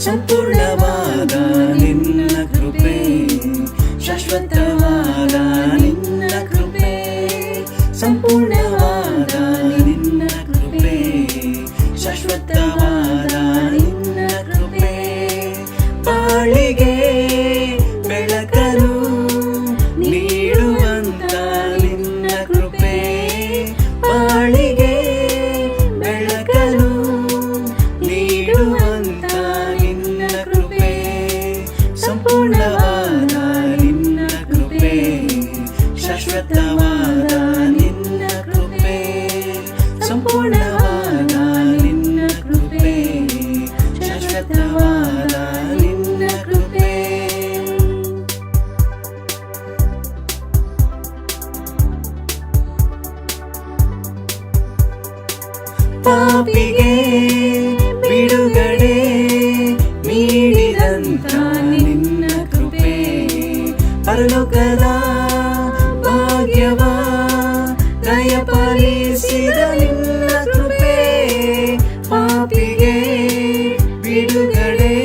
ಸಂಪೂರ್ಣವಾದ ನಿನ್ನ ಕೃಪೆ, ಶಾಶ್ವತವಾದ ನಿನ್ನ ಕೃಪೆ, ಸಂಪೂರ್ಣವಾದ ನಿನ್ನ ಕೃಪೆ, ಶಾಶ್ವತವಾದ ನಿನ್ನ ಕೃಪೆ, ಬಾಳಿಗೆ ಬೆಳಕನ್ನು ನೀಡುವಂತ ನಿನ್ನ ಕೃಪೆ, ಬಾಳಿಗೆ ಬೆಳಕನ್ನು ನೀಡುವಂತ ನಿನ್ನ ಕೃಪೆ, ಸಂಪೂರ್ಣವಾದ ನಿನ್ನ ಕೃಪೆ, ಶಾಶ್ವತವಾದ ನಿನ್ನ ಕೃಪೆ, ಸಂಪೂರ್ಣವಾದ ನಿನ್ನ ಕೃಪೆ, ಶಾಶ್ವತವಾದ ನಿನ್ನ ಕೃಪೆ. ಪಾಪಿಗೆ ಬಿಡುಗಡೆ ನೀಡಿದಂತ ನಿನ್ನ ಕೃಪೆ, ಪರಲೋಕದ ಭಾಗ್ಯವ ದಯಪಾಲಿಸಿದ ನಿನ್ನ ಕೃಪೆ, ಪಾಪಿಗೆ ಬಿಡುಗಡೆ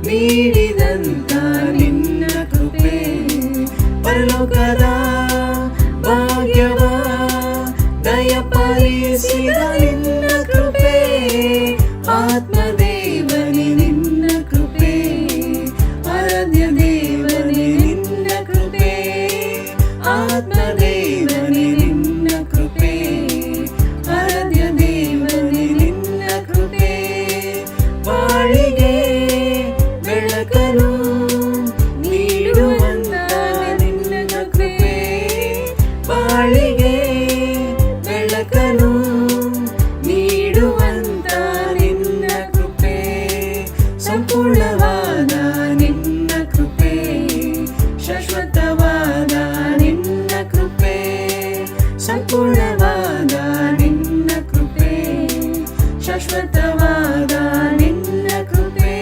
ನೀಡಿದಂತ ನಿನ್ನ ಕೃಪೆ, ಪರಲೋಕದ ಭಾಗ್ಯವ ದಯಪಾಲಿಸಿದ ನಿನ್ನ ಕೃಪೆ, ಆತ್ಮದೇವನೇ ನಿನ್ನ ಕೃಪೆ, ಆರಾಧ್ಯ ದೇವನೇ ನಿನ್ನ ಕೃಪೆ, ಆತ್ಮದೇವನೇ ನಿನ್ನ ಕೃಪೆ, ಆರಾಧ್ಯ ದೇವನೇ ನಿನ್ನ ಕೃಪೆ, ಬಾಳಿಗೆ ಬೆಳಕನ್ನು ನೀಡುವಂತ ನಿನ್ನ ಕೃಪೆ, ಬಾಳಿಗೆ ಬೆಳಕನ್ನು ನೀಡುವಂತ ನಿನ್ನ ಕೃಪೆ, ಸಂಪೂರ್ಣವಾದ ನಿನ್ನ ಕೃಪೆ, ಶಾಶ್ವತವಾದ ನಿನ್ನ ಕೃಪೆ, ಸಂಪೂರ್ಣವಾದ ನಿನ್ನ ಕೃಪೆ, ಶಾಶ್ವತವಾದ ನಿನ್ನ ಕೃಪೆ.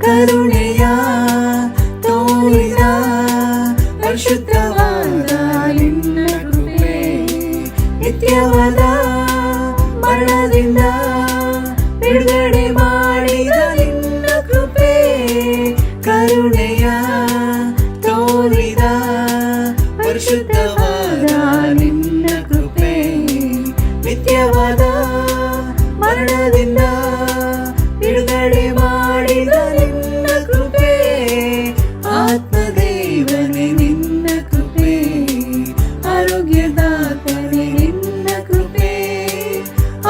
ಕರುಣೆಯ ತೋರಿದ ಪರಿಶುದ್ಧವಾದ ನಿನ್ನ ಕೃಪೆ, ನಿತ್ಯವಾದ ಮರಣದಿಂದ ಬಿಡುಗಡೆ ಮಾಡಿದ ನಿನ್ನ ಕೃಪೆ, ಕರುಣೆಯ ತೋರಿದ ಪರಿಶುದ್ಧವಾದ ನಿನ್ನ ಕೃಪೆ, ನಿತ್ಯವಾದ ಮರಣದಿಂದ ಬಿಡುಗಡೆ ಮಾಡಿದ ನಿನ್ನ ಕೃಪೆ, ಆತ್ಮದೇವನೇ ನಿನ್ನ ಕೃಪೆ, ಆರೋಗ್ಯದಾತನೇ ನಿನ್ನ ಕೃಪೆ,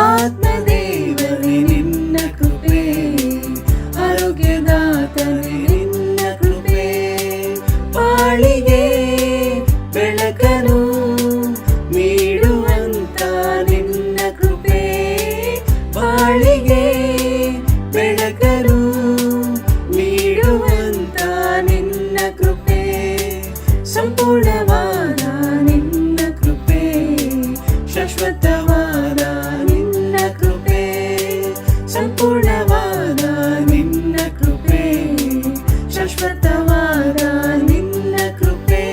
ಆತ್ಮದೇವನೇ ನಿನ್ನ ಕೃಪೆ, ಆರೋಗ್ಯದಾತನೇ ನಿನ್ನ ಕೃಪೆ, ಬಾಳಿಗೆ ಬೆಳಕನ್ನು ನೀಡುವಂತ ನಿನ್ನ ಕೃಪೆ, ಬಾಳಿಗೆ ಬೆಳಕನ್ನು ನೀಡುವಂತ ನಿನ್ನ ಕೃಪೆ, ಸಂಪೂರ್ಣವಾದ ನಿನ್ನ ಕೃಪೆ, ಶಾಶ್ವತವಾದ ನಿನ್ನ ಕೃಪೆ, ಸಂಪೂರ್ಣವಾದ ನಿನ್ನ ಕೃಪೆ, ಶಾಶ್ವತವಾದ ನಿನ್ನ ಕೃಪೆ.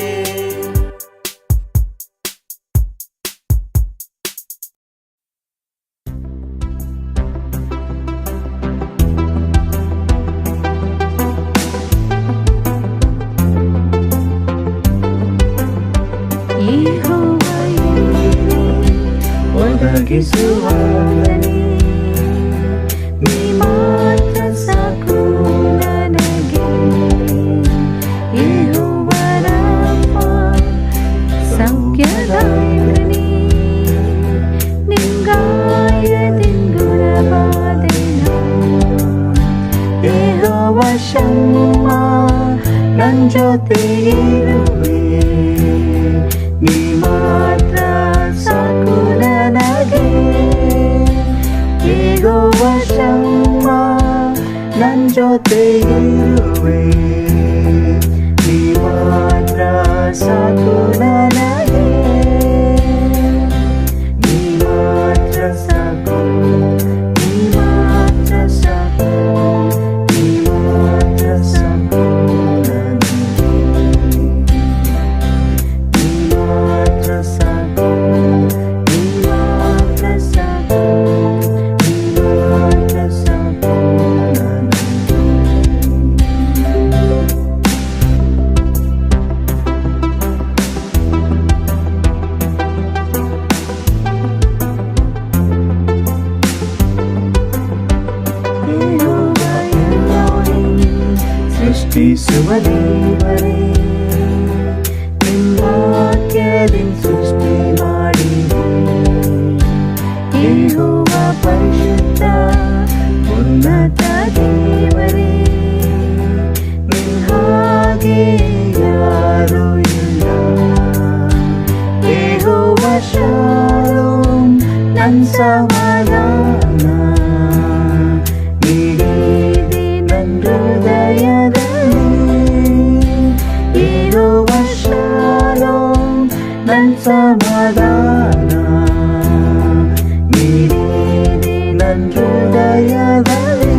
ಒದಗಿಸುವ ನೀ ಮಾತ್ರ ಸಾಕು ನನಗೆ, ಯೆಹೋವನ ಸೌಖ್ಯದಾಯಕನೇ, ನಿಂಗಾಯದಿಂದ ಗುಣವಾದೆನ, ಯೆಹೋವ ಶಮ್ಮ ನನ್ ಜೊತೆ ಇರುವೆ, ನೀ ಮಾತ್ರ ಸಾಕು ನನಗೆ, ಯೆಹೋವ ಶಮ್ಮ ನನ್ ಜೊತೆ ಇರುವೆ, ನೀ ಮಾತ್ರ ಸಾಕು ನನಗೆ, ನೀ ಮಾತ್ರ ಸಾಕು, ನೀ ಮಾತ್ರ ಸಾಕು, ನೀ ಮಾತ್ರ ಸಾಕು ನನಗೆ, ನೀ ಮಾತ್ರ ಜೀವಿಸುವ ದೇವರೇ, ನಿಮ್ಮಾಖ್ಯದಿಂದ ಸೃಷ್ಟಿ ಮಾಡಿದೆ. ಯೆಹೋವ ಪರಿಶುದ್ಧ ಉನ್ನತ ದೇವರೇ, ನಿನ್ ಹಾಗೆ ಯಾರೂ ಇಲ್ಲ. ಯೆಹೋವ ಶಾಲೋಮ್ ನನ್ ಸಮಾಧಾನ, ನೀಡಿದೆ ನನ್ ಹೃದಯದಲ್ಲಿ. ಯೆಹೋವ ಶಾಲೋಮ್ ನನ್ ಸಮಾಧಾನ, ನೀಡಿದೆ ನನ್ ಹೃದಯದಲ್ಲಿ.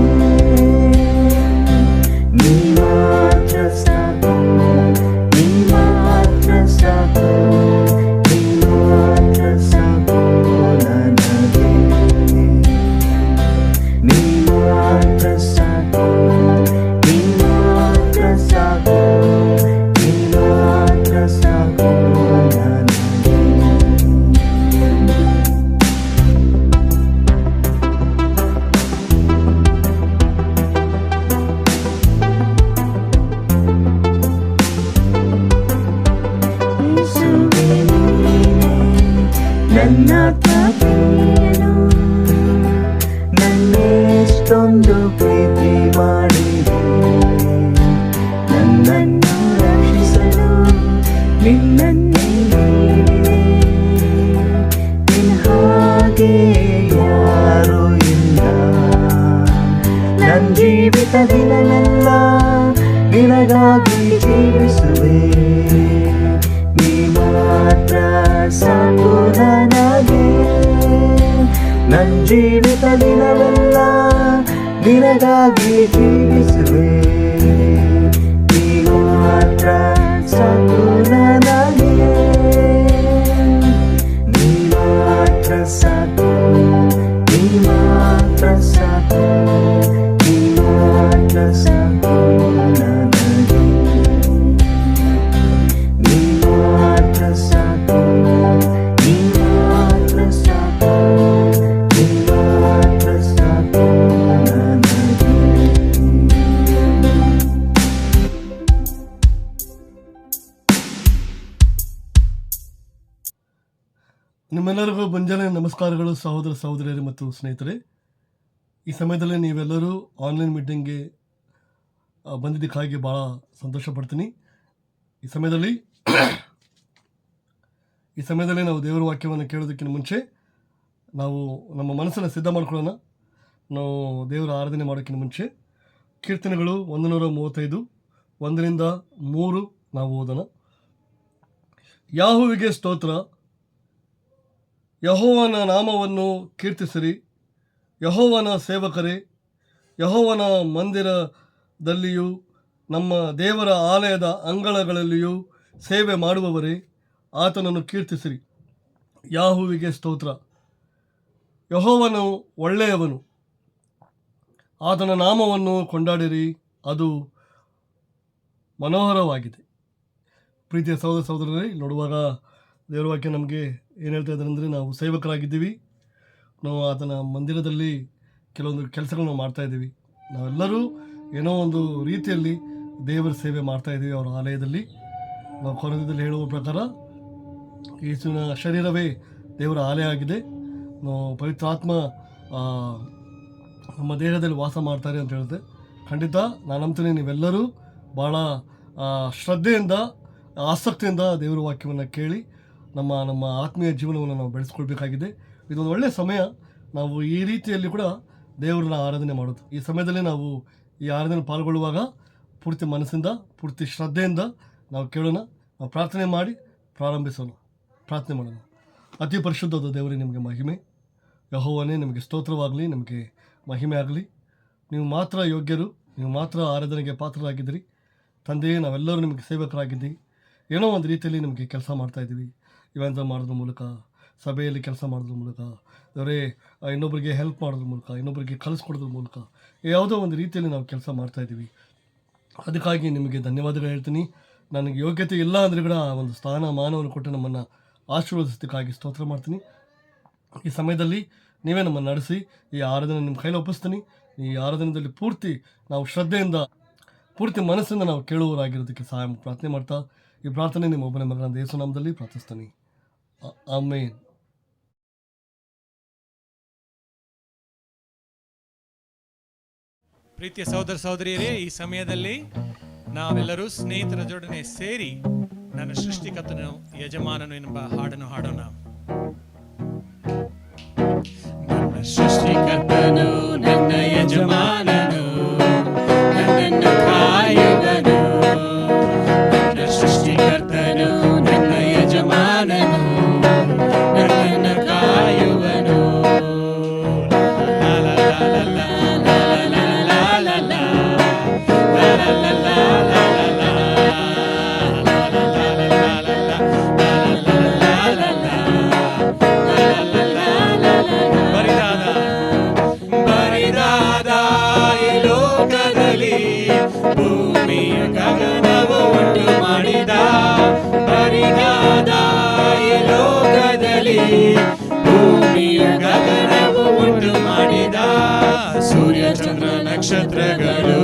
ನೀ ಮಾತ್ರ ಸಾಕು, ನೀ ಮಾತ್ರ ಸಾಕು, ನೀ ಮಾತ್ರ ಸಾಕು ನನಗೆ. ನೀ ಮಾತ್ರ ಸಾಕು, ನೀ ಮಾತ್ರ ಸಾಕು, ನೀ ಮಾತ್ರ ಸಾಕು ನನಗೆ. ಯೇಸುವೇ ನೀನೇ ನನ್ನ ಪ್ರಿಯನು, ನನ್ನೆಷ್ಟೊಂದು ಪ್ರೀತಿ ಮಾಡಿದೆ. ನನ್ನನ್ನು ರಕ್ಷಿಸಲು ನಿನ್ನನ್ನೇ ನೀಡಿದೆ. ನಿನ್ನ ಹಾಗೆ ಯಾರೂ ಇಲ್ಲ. ನನ್ನ ಜೀವಿತ ದಿನವೆಲ್ಲ ನಿನಗಾಗಿ ಜೀವಿಸುವೆ. ನೀ ಮಾತ್ರ ಸಾಕು ನನಗೆ. ನನ್ನ ಜೀವಿತ ದಿನವೆಲ್ಲ ನಿನಗಾಗಿ ಜೀವಿಸುವೆ. ನೀ ಮಾತ್ರ ಸಾಕು ನನಗೆ. ನೀ ಮಾತ್ರ ಸಾಕು, ನೀ ಮಾತ್ರ ಸಾಕು, ನೀ ಮಾತ್ರ ಸಾಕು ನನಗೆ. ನೀ ಮಾತ್ರ ಸಾಕು, ನೀ ಮಾತ್ರ ಸಾಕು, ನೀ ಮಾತ್ರ ಸಾಕು ನನಗೆ. ನಿಮ್ಮೆಲ್ಲರಿಗೂ ಮುಂಜಾನೆ ನಮಸ್ಕಾರಗಳು ಸಹೋದರ ಸಹೋದರಿಯರೇ ಮತ್ತು ಸ್ನೇಹಿತರೆ. ಈ ಸಮಯದಲ್ಲಿ ನೀವೆಲ್ಲರೂ ಆನ್ಲೈನ್ ಮೀಟಿಂಗ್ಗೆ ಬಂದಿದ್ದಕ್ಕಾಗಿ ಭಾಳ ಸಂತೋಷ ಪಡ್ತೀನಿ. ಈ ಸಮಯದಲ್ಲಿ ನಾವು ದೇವರ ವಾಕ್ಯವನ್ನು ಕೇಳೋದಕ್ಕಿಂತ ಮುಂಚೆ ನಾವು ನಮ್ಮ ಮನಸ್ಸನ್ನು ಸಿದ್ಧ ಮಾಡ್ಕೊಳ್ಳೋಣ. ನಾವು ದೇವರ ಆರಾಧನೆ ಮಾಡೋಕ್ಕಿಂತ ಮುಂಚೆ ಕೀರ್ತನೆಗಳು 135 1-3 ನಾವು ಓದೋಣ. ಯಾಹುವಿಗೆ ಸ್ತೋತ್ರ, ಯೆಹೋವನ ನಾಮವನ್ನು ಕೀರ್ತಿಸಿರಿ. ಯೆಹೋವನ ಸೇವಕರೇ, ಯೆಹೋವನ ಮಂದಿರದಲ್ಲಿಯೂ ನಮ್ಮ ದೇವರ ಆಲಯದ ಅಂಗಳಗಳಲ್ಲಿಯೂ ಸೇವೆ ಮಾಡುವವರೇ, ಆತನನ್ನು ಕೀರ್ತಿಸಿರಿ. ಯಾಹುವಿಗೆ ಸ್ತೋತ್ರ. ಯೆಹೋವನು ಒಳ್ಳೆಯವನು, ಆತನ ನಾಮವನ್ನು ಕೊಂಡಾಡಿರಿ, ಅದು ಮನೋಹರವಾಗಿದೆ. ಪ್ರೀತಿಯ ಸಹೋದರ ಸಹೋದರರೇ, ನೋಡುವಾಗ ದೇವರ ವಾಕ್ಯ ನಮಗೆ ಏನು ಹೇಳ್ತಾ ಇದ್ದಾರೆ ಅಂದರೆ, ನಾವು ಸೇವಕರಾಗಿದ್ದೀವಿ. ನಾವು ಆತನ ಮಂದಿರದಲ್ಲಿ ಕೆಲವೊಂದು ಕೆಲಸಗಳನ್ನು ಮಾಡ್ತಾಯಿದ್ದೀವಿ. ನಾವೆಲ್ಲರೂ ಏನೋ ಒಂದು ರೀತಿಯಲ್ಲಿ ದೇವರ ಸೇವೆ ಮಾಡ್ತಾಯಿದ್ದೀವಿ ಅವರ ಆಲಯದಲ್ಲಿ. ನಾವು ಕೊರಂಥದಲ್ಲಿ ಹೇಳುವ ಪ್ರಕಾರ ಯೇಸುವಿನ ಶರೀರವೇ ದೇವರ ಆಲಯ ಆಗಿದೆ. ನಾವು ಪವಿತ್ರಾತ್ಮ ನಮ್ಮ ದೇಹದಲ್ಲಿ ವಾಸ ಮಾಡ್ತಾರೆ ಅಂತ ಹೇಳುತ್ತೆ. ಖಂಡಿತ ನಾನು ನಂಬ್ತೀನಿ, ನೀವೆಲ್ಲರೂ ಭಾಳ ಶ್ರದ್ಧೆಯಿಂದ ಆಸಕ್ತಿಯಿಂದ ದೇವರ ವಾಕ್ಯವನ್ನು ಕೇಳಿ ನಮ್ಮ ಆತ್ಮೀಯ ಜೀವನವನ್ನು ನಾವು ಬೆಳೆಸ್ಕೊಳ್ಬೇಕಾಗಿದೆ. ಇದೊಂದು ಒಳ್ಳೆಯ ಸಮಯ ನಾವು ಈ ರೀತಿಯಲ್ಲಿ ಕೂಡ ದೇವರನ್ನ ಆರಾಧನೆ ಮಾಡೋದು. ಈ ಸಮಯದಲ್ಲಿ ನಾವು ಈ ಆರಾಧನೆ ಪಾಲ್ಗೊಳ್ಳುವಾಗ ಪೂರ್ತಿ ಮನಸ್ಸಿಂದ ಪೂರ್ತಿ ಶ್ರದ್ಧೆಯಿಂದ ನಾವು ಕೇಳೋಣ. ನಾವು ಪ್ರಾರ್ಥನೆ ಮಾಡಿ ಪ್ರಾರಂಭಿಸೋಣ. ಪ್ರಾರ್ಥನೆ ಮಾಡೋಣ. ಅತಿ ಪರಿಶುದ್ಧವಾದ ದೇವರೇ, ನಿಮಗೆ ಮಹಿಮೆ. ಯೆಹೋವನೇ, ನಿಮಗೆ ಸ್ತೋತ್ರವಾಗಲಿ, ನಿಮಗೆ ಮಹಿಮೆ ಆಗಲಿ. ನೀವು ಮಾತ್ರ ಯೋಗ್ಯರು, ನೀವು ಮಾತ್ರ ಆರಾಧನೆಗೆ ಪಾತ್ರರಾಗಿದ್ದೀರಿ. ತಂದೆಯೇ, ನಾವೆಲ್ಲರೂ ನಿಮಗೆ ಸೇವಕರಾಗಿದ್ದೀವಿ. ಏನೋ ಒಂದು ರೀತಿಯಲ್ಲಿ ನಿಮಗೆ ಕೆಲಸ ಮಾಡ್ತಾಯಿದ್ದೀವಿ. ಇವೆಂತ ಮಾಡೋದ್ರ ಮೂಲಕ, ಸಭೆಯಲ್ಲಿ ಕೆಲಸ ಮಾಡೋದ್ರ ಮೂಲಕ, ಅವರೇ ಇನ್ನೊಬ್ಬರಿಗೆ ಹೆಲ್ಪ್ ಮಾಡೋದ್ರ ಮೂಲಕ, ಇನ್ನೊಬ್ಬರಿಗೆ ಕಲಿಸ್ಕೊಡೋದ್ರ ಮೂಲಕ, ಯಾವುದೋ ಒಂದು ರೀತಿಯಲ್ಲಿ ನಾವು ಕೆಲಸ ಮಾಡ್ತಾಯಿದ್ದೀವಿ. ಅದಕ್ಕಾಗಿ ನಿಮಗೆ ಧನ್ಯವಾದಗಳು ಹೇಳ್ತೀನಿ. ನನಗೆ ಯೋಗ್ಯತೆ ಇಲ್ಲ ಅಂದರೆ ಕೂಡ ಆ ಒಂದು ಸ್ಥಾನಮಾನವನ್ನು ಕೊಟ್ಟು ನಮ್ಮನ್ನು ಆಶೀರ್ವದಿಸೋದಕ್ಕಾಗಿ ಸ್ತೋತ್ರ ಮಾಡ್ತೀನಿ. ಈ ಸಮಯದಲ್ಲಿ ನೀವೇ ನಮ್ಮನ್ನು ನಡೆಸಿ ಈ ಆರಾಧನೆ ನಿಮ್ಮ ಕೈಲಿ ಒಪ್ಪಿಸ್ತೀನಿ. ಈ ಆರಾಧನೆಯಲ್ಲಿ ಪೂರ್ತಿ ನಾವು ಶ್ರದ್ಧೆಯಿಂದ ಪೂರ್ತಿ ಮನಸ್ಸಿಂದ ನಾವು ಕೇಳುವವರಾಗಿರೋದಕ್ಕೆ ಸಹಾಯ ಪ್ರಾರ್ಥನೆ ಮಾಡ್ತಾ ಈ ಪ್ರಾರ್ಥನೆ ನಿಮ್ಮ ಒಬ್ಬನೇ ಮಗನಾದ ಯೇಸು ನಾಮದಲ್ಲಿ ಪ್ರಾರ್ಥಿಸ್ತಾನೆ. ಆಮೇನ್. ಪ್ರೀತಿಯ ಸಹೋದರ ಸಹೋದರಿಯರೇ, ಈ ಸಮಯದಲ್ಲಿ ನಾವೆಲ್ಲರೂ ಸ್ನೇಹಿತರ ಜೊಡನೆ ಸೇರಿ ನನ್ನ ಸೃಷ್ಟಿಕರ್ತನು ಯಜಮಾನನು ಎಂಬ ಹಾಡನ್ನು ಹಾಡೋಣ. ನನ್ನ ಸೃಷ್ಟಿಕರ್ತನು ನನ್ನ ಯಜಮಾನನು, ನನ್ನನ್ನು ಕಾಯುವನು. ನನ್ನ ಸೃಷ್ಟಿಕರ್ತನು ನನ್ನ ಯಜಮಾನನು, ನನ್ನನ್ನು ಕಾಯುವನು. ಭೂಮಿಯ ಗಗನವು ಉಂಟು ಮಾಡಿದ, ಬರಿದಾದ ಈ ಲೋಕದಲ್ಲಿ ಭೂಮಿಯ ಗಗನವು ಉಂಟು ಮಾಡಿದ. ಸೂರ್ಯ ಚಂದ್ರ ನಕ್ಷತ್ರಗಳು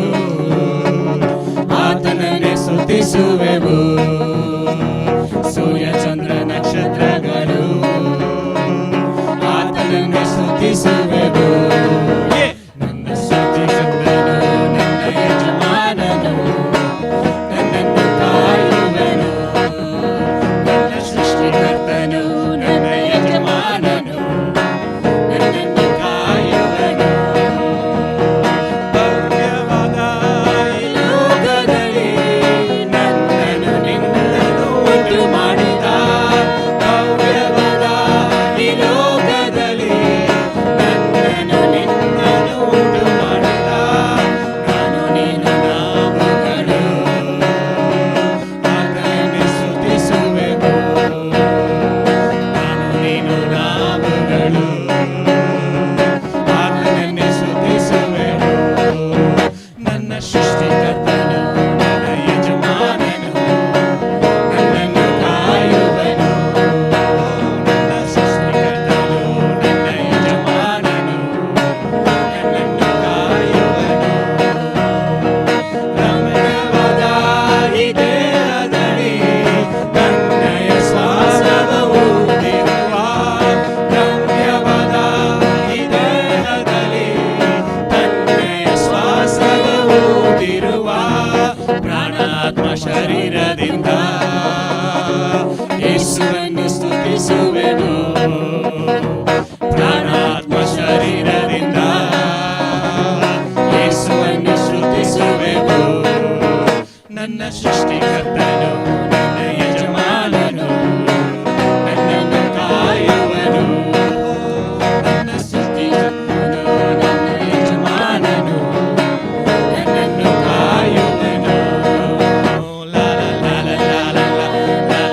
ಆತನನ್ನೇ ಸ್ತುತಿಸುವೆವು. ಸೂರ್ಯ ಚಂದ್ರ ನಕ್ಷತ್ರಗಳು ಆತನನ್ನೇ ಸ್ತುತಿಸುವೆವು. ನನ್ನ ಸೃಷ್ಟಿಕರ್ತನು ನನ್ನ ಯಜಮಾನನು, ನನ್ನನ್ನು ಕಾಯುವನು. ನನ್ನ ಸೃಷ್ಟಿಕರ್ತನು ನನ್ನ ಯಜಮಾನನು, ನನ್ನನ್ನು ಕಾಯುವನು. ಭವ್ಯವಾದ ಈ ಲೋಕದಲ್ಲಿ ನನ್ನನ್ನು ನಿನ್ನನ್ನು ಉಂಟು ಮಾಡಿದ. ಭವ್ಯವಾದ ಈ ಲೋಕದಲ್ಲಿ ನನ್ನನ್ನು ನಿನ್ನನ್ನು ಉಂಟು ಮಾಡಿದ. ನಾನು ನೀನು ನಾವುಗಳು ಆತನನ್ನೇ ಸ್ತುತಿಸುವೆವು. ನಾನು ನೀನು ನಾವುಗಳು ಆತನನ್ನೇ ಸ್ತುತಿಸುವೆವು. ನನ್ನ ಸೃಷ್ಟಿಕರ್ತನು ನನ್ನ ಯಜಮಾನನು, ನನ್ನನ್ನು ಕಾಯುವನು. ನನ್ನ ಸೃಷ್ಟಿಕರ್ತನು ನನ್ನ ಯಜಮಾನನು, ನನ್ನನ್ನು ಕಾಯುವನು. ರಮ್ಯವಾದ ಈ ದೇಹದಲ್ಲಿ ತನ್ನಯ ಶ್ವಾಸವು ಊದಿರುವ. ರಮ್ಯವಾದ ಈ ದೇಹದಲ್ಲಿ ತನ್ನಯ ಶ್ವಾಸವು ಊದಿರುವ. ಪ್ರಾಣಾತ್ಮ ಶರೀರದಿಂದ ಯೇಸುವನ್ನು ಸ್ತುತಿಸುವೆನು. ಪ್ರಾಣಾತ್ಮ ಶರೀರದಿಂದ ಯೇಸುವನ್ನು ಸ್ತುತಿಸುವೆವು. ನನ್ನ ಸೃಷ್ಟಿಕರ್ತನು ನನ್ನ ಯಜಮಾನನು, ನನ್ನನ್ನು ಕಾಯುವನು. ನನ್ನ ಸೃಷ್ಟಿಕರ್ತನು ನನ್ನ ಯಜಮಾನನು, ನನ್ನನ್ನು ಕಾಯುವನು. ಲಾ ಲಾ ಲಾ ಲಾ ಲಾ ಲಾ ಲಾ ಲಾ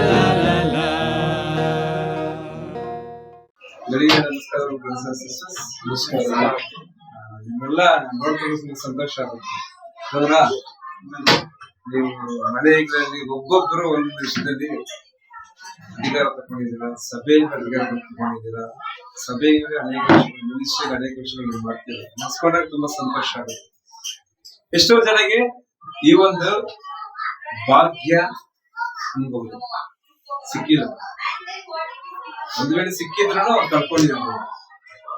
ಲಾ ಲಾ ಲಾ ಗೆಳೆಯ ನಮಸ್ಕಾರ ಬ್ರದರ್ಸ್ ಅಂಡ್ ಸಿಸ್ಟರ್ಸ್. ನಮಸ್ಕಾರ. ನಿಮ್ಮೆಲ್ಲ ನೋಡ್ಕೊಂಡು ಸಂತೋಷ ಆಗುತ್ತೆ ಹೌದಾ? ನೀವು ಮನೆಗಳಲ್ಲಿ ಒಬ್ಬೊಬ್ಬರು ಒಂದು ವಿಷಯದಲ್ಲಿ ಅಧಿಕಾರ ತಗೊಂಡಿದ್ದೀರಾ, ಸಭೆಯಿಂದ ಅಧಿಕಾರ ತಗೊಂಡಿದ್ದೀರಾ, ಸಭೆಯಲ್ಲಿ ಅನೇಕ ವಿಷಯಗಳು, ಮಿನಿಸ್ಟ್ರಿಗೆ ಅನೇಕ ವಿಷಯಗಳು ನೀವು ಮಾಡ್ತೀರಾ. ನಡ್ಸ್ಕೊಂಡಾಗ ತುಂಬಾ ಸಂತೋಷ ಆಗುತ್ತೆ. ಎಷ್ಟೋ ಜನಗೆ ಈ ಒಂದು ಭಾಗ್ಯ ಅನ್ಬಹುದು ಸಿಕ್ಕಿಲ್ಲ. ಒಂದು ವೇಳೆ ಸಿಕ್ಕಿದ್ರು ಅವ್ರು ಕಳ್ಕೊಂಡಿರ್ಬೋದು.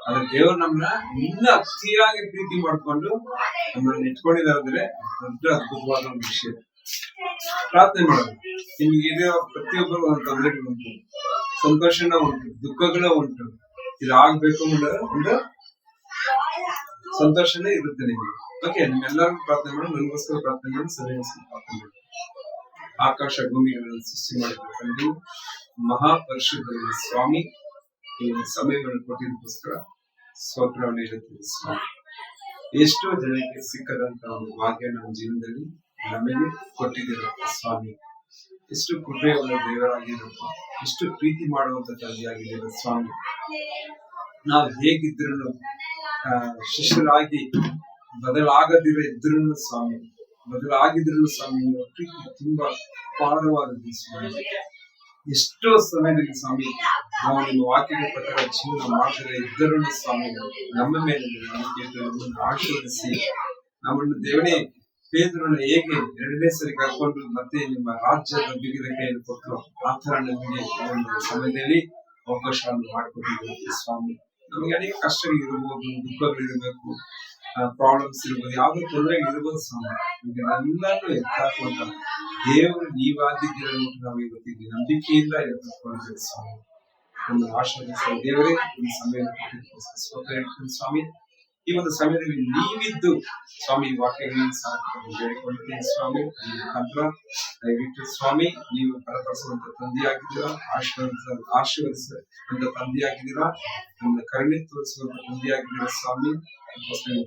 ಆದ್ರೆ ದೇವರು ನಮ್ಮನ್ನ ಇನ್ನ ಅತಿಯಾಗಿ ಪ್ರೀತಿ ಮಾಡ್ಕೊಂಡು ನಮ್ಮನ್ನ ಇಟ್ಕೊಂಡಿದ್ದಾರೆ. ದೊಡ್ಡ ಅದ್ಭುತವಾದ ಒಂದು ವಿಷಯ. ಪ್ರಾರ್ಥನೆ ಮಾಡೋದು. ನಿಮ್ಗೆ ಇರೋ ಪ್ರತಿಯೊಬ್ಬರು ಒಂದು ತೊಂದರೆಗಳು ಉಂಟು, ಸಂತೋಷನ ಉಂಟು, ದುಃಖಗಳ ಉಂಟು. ಇದಾಗ್ಬೇಕು ಅನ್ನೋ ಒಂದು ಸಂತೋಷನೇ ಇರುತ್ತೆ ನಿಮಗೆ. ಓಕೆ, ನಿಮ್ಮೆಲ್ಲರಿಗೂ ಪ್ರಾರ್ಥನೆ ಮಾಡಿ, ನನಗೋಸ್ಕರ ಪ್ರಾರ್ಥನೆ ಮಾಡಿ, ಸಭೆಗೋಸ್ಕರ ಪ್ರಾರ್ಥನೆ ಮಾಡಿ. ಆಕಾಶ ಭೂಮಿಗಳನ್ನು ಸೃಷ್ಟಿ ಮಾಡಿರ್ತಕ್ಕಂಥ ಮಹಾಪರಿಶುದ್ಧ ಸ್ವಾಮಿ, ಈ ಸಮಯಗಳನ್ನು ಕೊಟ್ಟಿದ್ದಕ್ಕೋಸ್ಕರ ಸ್ತೋತ್ರವನ್ನು ಹೇಳುತ್ತೀವಿ ಸ್ವಾಮಿ. ಎಷ್ಟೋ ಜನಕ್ಕೆ ಸಿಕ್ಕದಂತ ಒಂದು ಭಾಗ್ಯ ನಮ್ಮ ಜೀವನದಲ್ಲಿ ನಮಗೆ ಕೊಟ್ಟಿದ್ದೀರಪ್ಪ ಸ್ವಾಮಿ. ಎಷ್ಟು ಕೃಪೆಯುಳ್ಳ ದೇವರಾಗಿರಪ್ಪ, ಎಷ್ಟು ಪ್ರೀತಿ ಮಾಡುವಂತ ತಂದೆಯಾಗಿದ್ದೀರ ಸ್ವಾಮಿ. ನಾವು ಹೇಗಿದ್ರು ಶಿಷ್ಯರಾಗಿ ಬದಲಾಗದಿರ ಇದ್ರು ಸ್ವಾಮಿ, ಬದಲಾಗಿದ್ರು ಸ್ವಾಮಿ ನಿಮ್ಮ ಪ್ರೀತಿ ತುಂಬಾ ಅಪಾರವಾದದ್ದು ಸ್ವಾಮಿ. ಎಷ್ಟೋ ಸಮಯದಲ್ಲಿ ಸ್ವಾಮಿ ನಾವು ನಿಮ್ಮ ವಾಕ್ಯದ ಪ್ರಕಾರ ಜೀವನ ಮಾಡದೇ ಇದ್ದರೂ ಸ್ವಾಮಿ ನಮ್ಮ ಮೇಲೆ ನಮ್ಮನ್ನು ಆಶೀರ್ವದಿಸಿ ನಮ್ಮನ್ನು ದೇವನೇ ಪೇತ್ರನ ಹೇಗೆ 2ನೇ ಸರಿ ಕರ್ಕೊಂಡು ಮತ್ತೆ ನಿಮ್ಮ ರಾಜ್ಯದ ಬಿಗಿದ ಕೈಯಲ್ಲಿ ಕೊಟ್ಟರು ಆ ತರ ನಮಗೆ ಒಂದು ಸಮಯದಲ್ಲಿ ಅವಕಾಶವನ್ನು ಮಾಡಿಕೊಟ್ಟಿದ್ದೀವಿ ಸ್ವಾಮಿ. ನಮಗೆ ಅನೇಕ ಕಷ್ಟಗಳಿರ್ಬೋದು, ದುಃಖಗಳಿರ್ಬೇಕು, ಪ್ರಾಬ್ಲಮ್ಸ್ ಇರ್ಬೋದು, ಯಾವ್ದೋ ತೊಂದರೆಗಳಿರ್ಬೋದು ಸ್ವಾಮಿ. ಈಗ ನನ್ನನ್ನು ಎತ್ತಾಕುವಂತ ದೇವರು ನೀವಾಗಿದ್ದೀರ ನಾವು ಇವತ್ತಿದ್ದೀವಿ ನಂಬಿಕೆಯಿಂದ ಎತ್ತಿಕೊಂಡಿದ್ದೇವೆ ಸ್ವಾಮಿ. ನಮ್ಮ ಆಶೀರ್ವದಿಸುವ ದೇವರೇ ಈ ಸಮಯ ಸ್ವಾಮಿ. ಈ ಒಂದು ಸಮಯದಲ್ಲಿ ನೀವಿದ್ದು ಸ್ವಾಮಿ ವಾಕ್ಯಗಳನ್ನು ಹೇಳಿಕೊಂಡಿದ್ದೀನಿ ಸ್ವಾಮಿ. ಮುಖಾಂತರ ದಯವಿಟ್ಟು ಸ್ವಾಮಿ ನೀವು ಬಲಪಡಿಸುವಂತ ತಂದೆಯಾಗಿದ್ದೀರಾ, ಆಶೀರ್ವದಿಸುವಂತ ತಂದೆಯಾಗಿದ್ದೀರಾ, ನಮ್ಮ ಕರುಣೆ ತೋರಿಸುವಂತ ತಂದೆಯಾಗಿದ್ದೀರಾ ಸ್ವಾಮಿ.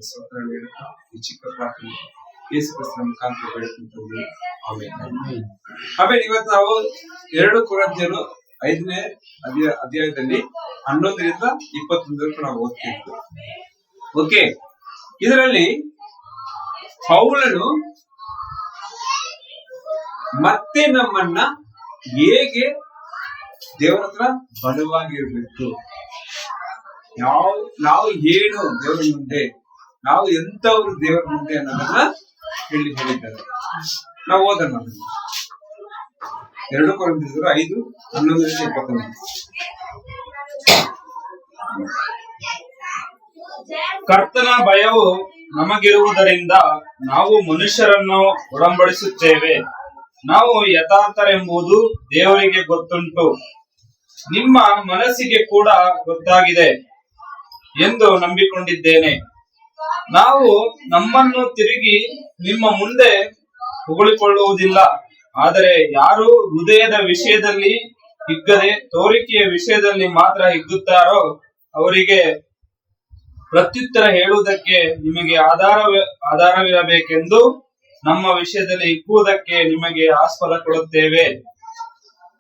ಸ್ವತಃ ಹೇಳುತ್ತಾ ಈ ಚಿಕ್ಕ ಪ್ರಾರ್ಥನೆ ಯೇಸು ಕ್ರಿಸ್ತನ ಮುಖಾಂತರ ಬೇಡಿಕೊಂಡ್ವಿ. ಆಮೇಲೆ ಇವತ್ತು ನಾವು 2 ಕೊರಿಂಥಿಯರು 5ನೇ ಅಧ್ಯಾಯದಲ್ಲಿ 11ರಿಂದ 21 ನಾವು ಓದ್ತಿದ್ವಿ. ಓಕೆ, ಇದರಲ್ಲಿ ಪೌಲನು ಮತ್ತೆ ನಮ್ಮನ್ನ ಹೇಗೆ ದೇವರ ಹತ್ರ ಬಲವಾಗಿರ್ಬೇಕು, ನಾವು ಏನು ದೇವರ ಮುಂದೆ, ನಾವು ಎಂತವ್ರು ದೇವರ ಮುಂದೆ ಅನ್ನೋದನ್ನ ಹೇಳಿದ್ದಾರೆ. ನಾವು ಓದೋಣ 2 ಕೊರಿಂಥಿಯರು 5:11-21. ಕರ್ತನ ಭಯವು ನಮಗಿರುವುದರಿಂದ ನಾವು ಮನುಷ್ಯರನ್ನು ಒಡಂಬಡಿಸುತ್ತೇವೆ. ನಾವು ಯಥಾರ್ಥರೆಂಬುದು ದೇವರಿಗೆ ಗೊತ್ತುಂಟು, ನಿಮ್ಮ ಮನಸ್ಸಿಗೆ ಕೂಡ ಗೊತ್ತಾಗಿದೆ ಎಂದು ನಂಬಿಕೊಂಡಿದ್ದೇನೆ. ನಾವು ನಮ್ಮನ್ನು ತಿರುಗಿ ನಿಮ್ಮ ಮುಂದೆ ಹೊಗಳಿಕೊಳ್ಳುವುದಿಲ್ಲ, ಆದರೆ ಯಾರು ಹೃದಯದ ವಿಷಯದಲ್ಲಿ ಹಿಗ್ಗದೆ ತೋರಿಕೆಯ ವಿಷಯದಲ್ಲಿ ಮಾತ್ರ ಹಿಗ್ಗುತ್ತಾರೋ ಅವರಿಗೆ ಪ್ರತ್ಯುತ್ತರ ಹೇಳುವುದಕ್ಕೆ ನಿಮಗೆ ಆಧಾರವಿರಬೇಕೆಂದು ನಮ್ಮ ವಿಷಯದಲ್ಲಿ ಹಿಗ್ಗುವುದಕ್ಕೆ ನಿಮಗೆ ಆಸ್ಪದ ಕೊಡುತ್ತೇವೆ.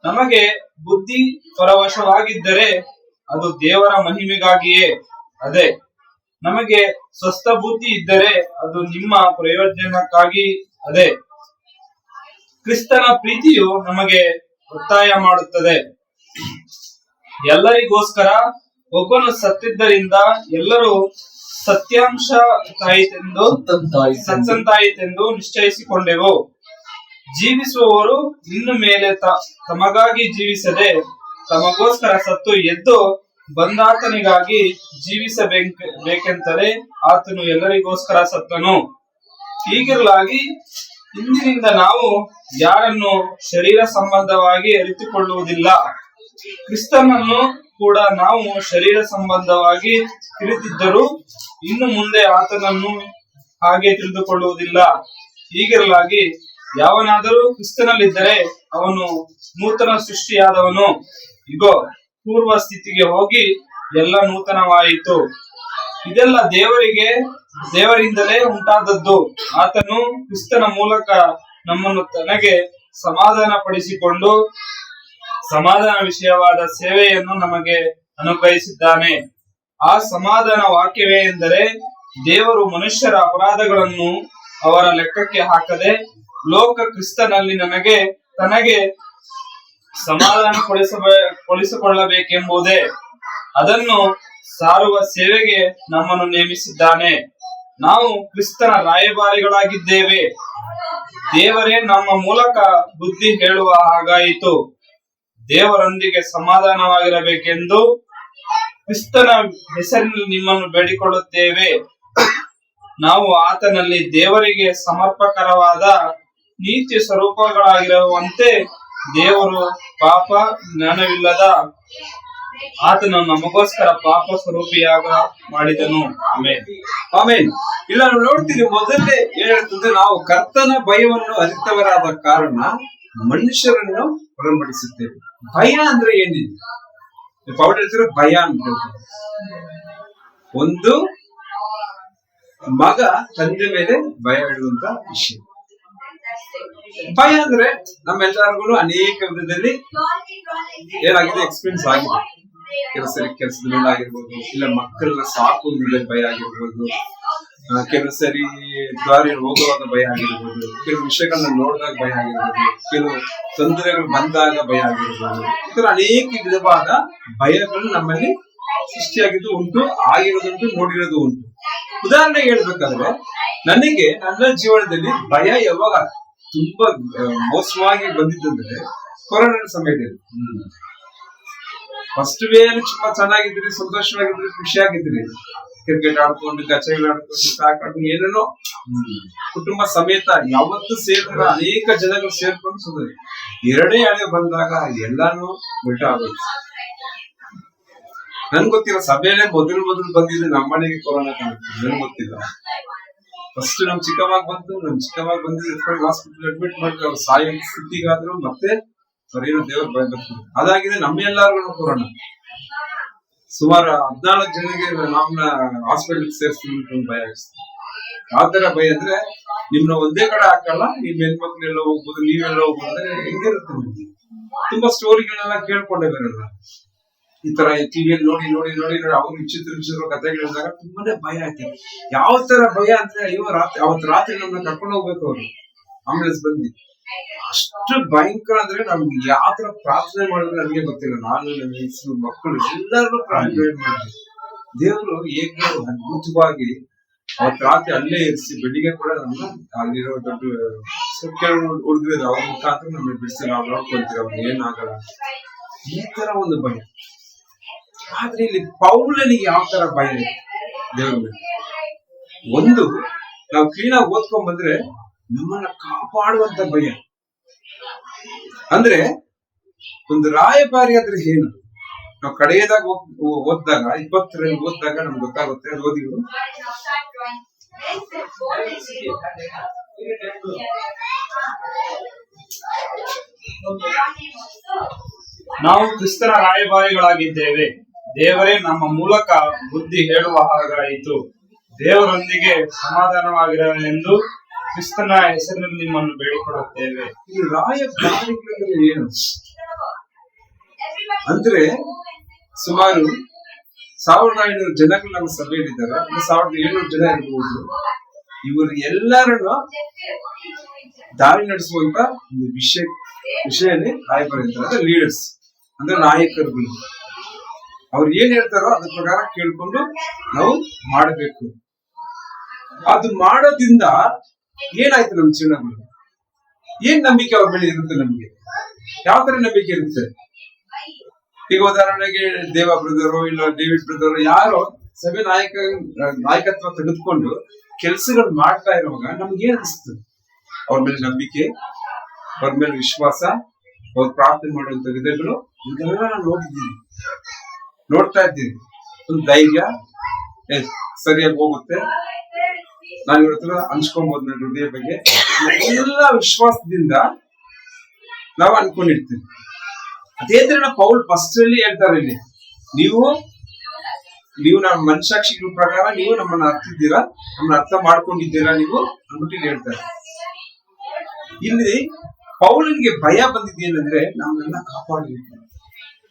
ನಮಗೆ ಬುದ್ಧಿ ಪರವಶವಾಗಿದ್ದರೆ ಅದು ದೇವರ ಮಹಿಮೆಗಾಗಿಯೇ. ಅದೇ ನಮಗೆ ಸ್ವಸ್ಥ ಬುದ್ಧಿ ಇದ್ದರೆ ಅದು ನಿಮ್ಮ ಪ್ರಯೋಜನಕ್ಕಾಗಿ. ಅದೇ ಕ್ರಿಸ್ತನ ಪ್ರೀತಿಯು ನಮಗೆ ಒತ್ತಾಯ ಮಾಡುತ್ತದೆ. ಎಲ್ಲರಿಗೋಸ್ಕರ ಒಬ್ಬನು ಸತ್ತಿದ್ದರಿಂದ ಎಲ್ಲರೂ ಸತ್ತಂತಾಯಿತೆಂದು ನಿಶ್ಚಯಿಸಿಕೊಂಡೆವು. ಜೀವಿಸುವವರು ಇನ್ನು ಮೇಲೆ ತಮಗಾಗಿ ಜೀವಿಸದೆ ತಮಗೋಸ್ಕರ ಸತ್ತು ಎದ್ದು ಬಂದಾತನಿಗಾಗಿ ಜೀವಿಸಬೇಕೆಂತಲೇ ಆತನು ಎಲ್ಲರಿಗೋಸ್ಕರ ಸತ್ತನು. ಹೀಗಿರಲಾಗಿ ಇಂದಿನಿಂದ ನಾವು ಯಾರನ್ನು ಶರೀರ ಸಂಬಂಧವಾಗಿ ಅರಿತುಕೊಳ್ಳುವುದಿಲ್ಲ. ಕ್ರಿಸ್ತನನ್ನು ಕೂಡ ನಾವು ಶರೀರ ಸಂಬಂಧವಾಗಿ ತಿಳಿದಿದ್ದರೂ ಇನ್ನು ಮುಂದೆ ಆತನನ್ನು ಹಾಗೆ ತಿಳಿದುಕೊಳ್ಳುವುದಿಲ್ಲ. ಹೀಗಿರಲಾಗಿ ಯಾವನಾದರೂ ಕ್ರಿಸ್ತನಲ್ಲಿದ್ದರೆ ಅವನು ನೂತನ ಸೃಷ್ಟಿಯಾದವನು. ಇಗೋ, ಪೂರ್ವ ಸ್ಥಿತಿಗೆ ಹೋಗಿ ಎಲ್ಲ ನೂತನವಾಯಿತು. ಇದೆಲ್ಲ ದೇವರಿಂದಲೇ ಉಂಟಾದದ್ದು. ಆತನು ಕ್ರಿಸ್ತನ ಮೂಲಕ ನಮ್ಮನ್ನು ತನಗೆ ಸಮಾಧಾನ ಪಡಿಸಿಕೊಂಡು ಸಮಾಧಾನ ವಿಷಯವಾದ ಸೇವೆಯನ್ನು ನಮಗೆ ಅನುಗ್ರಹಿಸಿದ್ದಾನೆ. ಆ ಸಮಾಧಾನ ವಾಕ್ಯವೇ ಎಂದರೆ, ದೇವರು ಮನುಷ್ಯರ ಅಪರಾಧಗಳನ್ನು ಅವರ ಲೆಕ್ಕಕ್ಕೆ ಹಾಕದೆ ಲೋಕ ಕ್ರಿಸ್ತನಲ್ಲಿ ತನಗೆ ಸಮಾಧಾನ ಕೊಡಿಸಿಕೊಳ್ಳಬೇಕೆಂಬುದೇ. ಅದನ್ನು ಸಾರುವ ಸೇವೆಗೆ ನಮ್ಮನ್ನು ನೇಮಿಸಿದ್ದಾನೆ. ನಾವು ಕ್ರಿಸ್ತನ ರಾಯಭಾರಿಗಳಾಗಿದ್ದೇವೆ. ದೇವರೇ ನಮ್ಮ ಮೂಲಕ ಬುದ್ಧಿ ಹೇಳುವ ಹಾಗಾಯಿತು. ದೇವರೊಂದಿಗೆ ಸಮಾಧಾನವಾಗಿರಬೇಕೆಂದು ಕ್ರಿಸ್ತನ ಹೆಸರಿನಲ್ಲಿ ನಿಮ್ಮನ್ನು ಬೇಡಿಕೊಳ್ಳುತ್ತೇವೆ. ನಾವು ಆತನಲ್ಲಿ ದೇವರಿಗೆ ಸಮರ್ಪಕರವಾದ ನೀತಿ ಸ್ವರೂಪಗಳಾಗಿರುವಂತೆ ದೇವರು ಪಾಪ ಜ್ಞಾನವಿಲ್ಲದ ಆತನು ನಮಗೋಸ್ಕರ ಪಾಪ ಸ್ವರೂಪಿಯಾಗ ಮಾಡಿದನು. ಆಮೇನ್. ಇಲ್ಲ, ನಾವು ನೋಡ್ತೀವಿ ಮೊದಲೇ ಹೇಳ್ತದೆ, ನಾವು ಕರ್ತನ ಭಯವನ್ನು ಅರಿತವರಾದ ಕಾರಣ ಮನುಷ್ಯರನ್ನು ಒಡಂಬಡಿಸುತ್ತೇವೆ. ಭಯ ಅಂದ್ರೆ ಏನಿದೆ? ಪೌಲ್ ಹೇಳ್ತಾರೆ ಭಯ ಅಂತ ಹೇಳ್ತಾರೆ. ಒಂದು ಮಗ ತಂದೆ ಮೇಲೆ ಭಯ ಇಡುವಂತ ವಿಷಯ. ಭಯ ಅಂದ್ರೆ ನಮ್ಮೆಲ್ಲರಿಗೂ ಅನೇಕ ವಿಧದಲ್ಲಿ ಏನಾಗಿದೆ, ಎಕ್ಸ್ಪೀರಿಯನ್ಸ್ ಆಗಿದೆ. ಕೆಲಸದ ಮೇಲೆ ಆಗಿರ್ಬೋದು, ಇಲ್ಲ ಮಕ್ಕಳನ್ನ ಸಾಕುವುದಿಲ್ಲ ಭಯ ಆಗಿರ್ಬೋದು, ಕೆಲವು ಸರಿ ದಾರಿ ಹೋಗುವಾಗ ಭಯ ಆಗಿರ್ಬೋದು, ಕೆಲವು ವಿಷಯಗಳನ್ನ ನೋಡಿದಾಗ ಭಯ ಆಗಿರ್ಬೋದು, ಕೆಲವು ತೊಂದರೆಗಳು ಬಂದಾಗ ಭಯ ಆಗಿರ್ಬೋದು. ಈ ತರ ಅನೇಕ ವಿಧವಾದ ಭಯಗಳು ನಮ್ಮಲ್ಲಿ ಸೃಷ್ಟಿಯಾಗಿದ್ದು ಉಂಟು, ಆಗಿರೋದುಂಟು, ನೋಡಿರೋದು ಉಂಟು. ಉದಾಹರಣೆಗೆ ಹೇಳ್ಬೇಕಾದ್ರೆ ನನಗೆ ನನ್ನ ಜೀವನದಲ್ಲಿ ಭಯ ಯಾವಾಗ ತುಂಬಾ ಮೋಸವಾಗಿ ಬಂದಿದ್ದಂದ್ರೆ ಕೊರೋನಾ ಸಮಯದಲ್ಲಿ. ಫಸ್ಟ್ ವೇಯಲ್ಲಿ ತುಂಬಾ ಚೆನ್ನಾಗಿದ್ರಿ, ಸಂತೋಷವಾಗಿದ್ರಿ, ಖುಷಿಯಾಗಿದ್ರಿ, ಕ್ರಿಕೆಟ್ ಆಡ್ಕೊಂಡು, ಗಚ್ಚಗಳು ಆಡ್ಕೊಂಡು, ಸಾಕಾಡ್ಕೊಂಡು, ಏನೇನೋ ಕುಟುಂಬ ಸಮೇತ ಯಾವತ್ತು ಸೇರಿದ್ರೆ ಅನೇಕ ಜನಗಳು ಸೇರ್ಕೊಂಡು ಸುಂದರ. ಎರಡೇ ಅಲೆ ಬಂದಾಗ ಎಲ್ಲಾನು ಉಲ್ಟ ಆಗುತ್ತೆ. ನನ್ ಗೊತ್ತಿಲ್ಲ, ಸಭೆಯಲ್ಲೇ ಮೊದಲು ಬಂದಿದ್ದು ನಮ್ಮನೆಗೆ ಕೊರೋನಾ ಕಾಣುತ್ತೆ, ನನ್ಗೆ ಗೊತ್ತಿಲ್ಲ. ಫಸ್ಟ್ ನಮ್ ಚಿಕ್ಕವಾಗ ಬಂದು ಹಾಸ್ಪಿಟಲ್ ಅಡ್ಮಿಟ್ ಮಾಡಿದ್ರೆ ಅವ್ರು ಸಾಯೋ ಸ್ಥಿತಿಗಾದ್ರು ಮತ್ತೆ ಅವ್ರೇನೋ ದೇವ್ರ ಭಯ ಬರ್ತಾರೆ. ಅದಾಗಿದೆ ನಮ್ಮೆಲ್ಲರಿಗೂ ಕೊರೋನಾ. ಸುಮಾರು 14 ಜನರಿಗೆ ನಮ್ಮನ್ನ ಹಾಸ್ಪಿಟಲ್ ಸೇರಿಸ್ತೀನಿ ಭಯ ಆಗಿಸ್ತಾರೆ. ಯಾವ ತರ ಭಯ ಅಂದ್ರೆ ನಿಮ್ನ ಒಂದೇ ಕಡೆ ಹಾಕಲ್ಲ, ನಿಮ್ ಹೆಣ್ಮಕ್ಳೆಲ್ಲ ಹೋಗ್ಬೋದು, ನೀವೆಲ್ಲ ಹೋಗ್ಬೋದು ಅಂದ್ರೆ ಹೆಂಗಿರುತ್ತೆ ನಿಮ್ಗೆ. ತುಂಬಾ ಸ್ಟೋರಿಗಳನ್ನೆಲ್ಲ ಕೇಳ್ಕೊಂಡೆ ಬರಲ್ಲ. ಈ ತರ ಟಿವಿಯಲ್ಲಿ ನೋಡಿ ಅವ್ರು ವಿಚಿತ್ರ ಕಥೆಗಳು ಹೇಳಿದಾಗ ತುಂಬಾನೇ ಭಯ ಆಯ್ತು. ಯಾವ ತರ ಭಯ ಅಂದ್ರೆ ಅಯ್ಯೋ ಅವತ್ ರಾತ್ರಿ ನಮ್ಮನ್ನ ಕರ್ಕೊಂಡು ಹೋಗ್ಬೇಕು ಅವ್ರು ಆಂಬುಲೆನ್ಸ್ ಬಂದು. ಅಷ್ಟು ಭಯಂಕರ ಅಂದ್ರೆ ನಮ್ಗೆ ಯಾವ ತರ ಪ್ರಾರ್ಥನೆ ಮಾಡಿದ್ರೆ ನಮ್ಗೆ ಗೊತ್ತಿಲ್ಲ. ನಾನು ನನ್ನ ಹೆಸರು ಮಕ್ಕಳು ಎಲ್ಲರೂ ಪ್ರಾರ್ಥನೆ ಮಾಡಿದ್ವಿ. ದೇವರು ಹೇಗೆ ಅದ್ಭುತವಾಗಿ ಅವತ್ ರಾತ್ರಿ ಅಲ್ಲೇ ಇರಿಸಿ ಬೆಳಿಗ್ಗೆ ಕೂಡ ನಮ್ಮ ಅಲ್ಲಿರೋ ದೊಡ್ಡ ಹುಡುಗರು ಅವ್ರ ಮುಖಾಂತರ ನಮ್ಮನ್ನ ಬಿಡಿಸಿ ನಾವು ನೋಡ್ಕೊಳ್ತೀವಿ, ಅವ್ರಿಗೆ ಏನಾಗಲ್ಲ. ಈ ತರ ಒಂದು ಭಯ. ಆದ್ರೆ ಇಲ್ಲಿ ಪೌಲನಿಗೆ ಯಾವ ತರ ಭಯ ಇದೆ ದೇವರ ಮೇಲೆ? ಒಂದು, ನಾವು ಕ್ಲೀನ್ ಆಗಿ ಓದ್ಕೊಂಡ್ ಬಂದ್ರೆ ನಮ್ಮನ್ನ ಕಾಪಾಡುವಂತ ಭಯ. ಅಂದ್ರೆ ಒಂದು ರಾಯಭಾರಿ ಅಂದ್ರೆ ಏನು? ನಾವು ಕಡೆಯದಾಗ ಓದಿದಾಗ 20ರಲ್ಲಿ ಓದಿದಾಗ ನಮ್ಗೆ ಗೊತ್ತಾಗುತ್ತೆ. ಅದು ಓದಿದ್ರು ನಾವು ಕ್ರಿಸ್ತನ ರಾಯಭಾರಿಗಳಾಗಿದ್ದೇವೆ, ದೇವರೇ ನಮ್ಮ ಮೂಲಕ ಬುದ್ಧಿ ಹೇಳುವ ಹಾಗಾಯಿತು. ದೇವರೊಂದಿಗೆ ಸಮಾಧಾನವಾಗಿರಲೆಂದು ಕ್ರಿಸ್ತನ ಹೆಸರಿನಲ್ಲಿ ನಿಮ್ಮನ್ನು ಬೇಡಿಕೊಳ್ಳುತ್ತೇವೆ. ಈ ರಾಯಭಾರಿಗಳಂದ್ರೆ ಏನು ಅಂದ್ರೆ ಸುಮಾರು 1500 ಜನಗಳು ನಮ್ಮ ಸಭೆಯಲ್ಲಿದ್ದಾರೆ. 1700 ಜನ ಇರಬಹುದು. ಇವರು ಎಲ್ಲರನ್ನು ದಾರಿ ನಡೆಸುವಂತ ಒಂದು ವಿಷಯನೇ ರಾಯಭಾರಿ ಅಂತಾರೆ. ಅಂದ್ರೆ ಲೀಡರ್ಸ್ ಅಂದ್ರೆ ನಾಯಕರುಗಳು. ಅವ್ರು ಏನ್ ಹೇಳ್ತಾರೋ ಅದ್ರ ಪ್ರಕಾರ ಕೇಳ್ಕೊಂಡು ನಾವು ಮಾಡಬೇಕು. ಅದು ಮಾಡೋದ್ರಿಂದ ಏನಾಯ್ತು ನಮ್ಮ ಜೀವನಗಳು? ಏನ್ ನಂಬಿಕೆ ಅವ್ರ ಮೇಲೆ ಇರುತ್ತೆ? ನಮ್ಗೆ ಯಾವ ತರ ನಂಬಿಕೆ ಇರುತ್ತೆ? ಈಗ ಉದಾಹರಣೆಗೆ ದೇವ ಬ್ರದರು ಇಲ್ಲ ಡೇವಿಡ್ ಬ್ರದರ್ ಯಾರೋ ಸಭೆ ನಾಯಕತ್ವ ತೆಗೆದುಕೊಂಡು ಕೆಲಸಗಳು ಮಾಡ್ತಾ ಇರುವಾಗ ನಮ್ಗೆ ಏನ್ ಅನಿಸ್ತು? ಅವ್ರ ಮೇಲೆ ನಂಬಿಕೆ, ಅವ್ರ ಮೇಲೆ ವಿಶ್ವಾಸ, ಅವ್ರು ಪ್ರಾರ್ಥನೆ ಮಾಡುವಂತ ವಿಧಗಳು ಇದೆಲ್ಲ ನಾವು ನೋಡಿದ್ದೀವಿ, ನೋಡ್ತಾ ಇದ್ದೀವಿ. ಒಂದು ಧೈರ್ಯ ಸರಿಯಾಗಿ ಹೋಗುತ್ತೆ. ನಾನು ಇವ್ರ ಹತ್ರ ಹಂಚ್ಕೊಬಹುದು ನನ್ನ ಹೃದಯ ಬಗ್ಗೆ. ಎಲ್ಲ ವಿಶ್ವಾಸದಿಂದ ನಾವು ಅನ್ಕೊಂಡಿರ್ತೀವಿ. ಅದೇ ತರ ಪೌಲ್ ಫಸ್ಟ್ ಅಲ್ಲಿ ಹೇಳ್ತಾರೆ, ಇಲ್ಲಿ ನೀವು ನಮ್ಮ ಮನಸಾಕ್ಷಿಗಳ ಪ್ರಕಾರ ನೀವು ನಮ್ಮನ್ನ ಅರ್ಥಿದ್ದೀರಾ, ನಮ್ಮನ್ನ ಅರ್ಥ ಮಾಡ್ಕೊಂಡಿದ್ದೀರಾ ನೀವು ಅಂದ್ಬಿಟ್ಟು ಹೇಳ್ತಾರೆ. ಇಲ್ಲಿ ಪೌಲನಿಗೆ ಭಯ ಬಂದಿದ್ದೇನಂದ್ರೆ ನಮ್ಮನ್ನೆಲ್ಲ ಕಾಪಾಡಬೇಕು.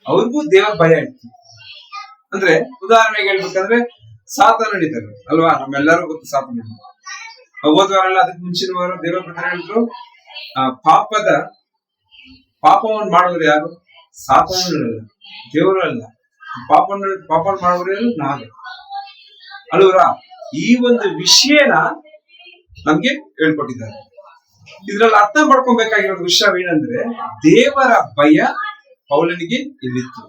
ಅವ್ರಿಗೂ ದೇವರ ಭಯ ಇತ್ತು. ಅಂದ್ರೆ ಉದಾಹರಣೆಗೆ ಹೇಳ್ಬೇಕಂದ್ರೆ ಸಾತಾನ ನಡೀತಾರೆ ಅಲ್ವಾ? ನಮ್ಮೆಲ್ಲರೂ ಗೊತ್ತು ಸಾತಾನ. ಹೋದ್ವಾರಲ್ಲ ಅದಕ್ಕೆ ಮುಂಚಿನ ವಾರ ದೇವರ ಪ್ರಕಾರ ಹೇಳಿದ್ರು, ಪಾಪವನ್ನು ಮಾಡೋರು ಯಾರು? ಸಾತಾನಲ್ಲ, ದೇವರು ಅಲ್ಲ. ಪಾಪ ಮಾಡೋರು ಯಾರು? ನಾವೇ ಅಲ್ವರ? ಈ ಒಂದು ವಿಷಯನ ನಮ್ಗೆ ಹೇಳ್ಕೊಟ್ಟಿದ್ದಾರೆ. ಇದ್ರಲ್ಲಿ ಅರ್ಥ ಮಾಡ್ಕೊಬೇಕಾಗಿರೋ ವಿಷಯ ಏನಂದ್ರೆ ದೇವರ ಭಯ ಪೌಲನಿಗೆ ಇಲ್ಲಿತ್ತು.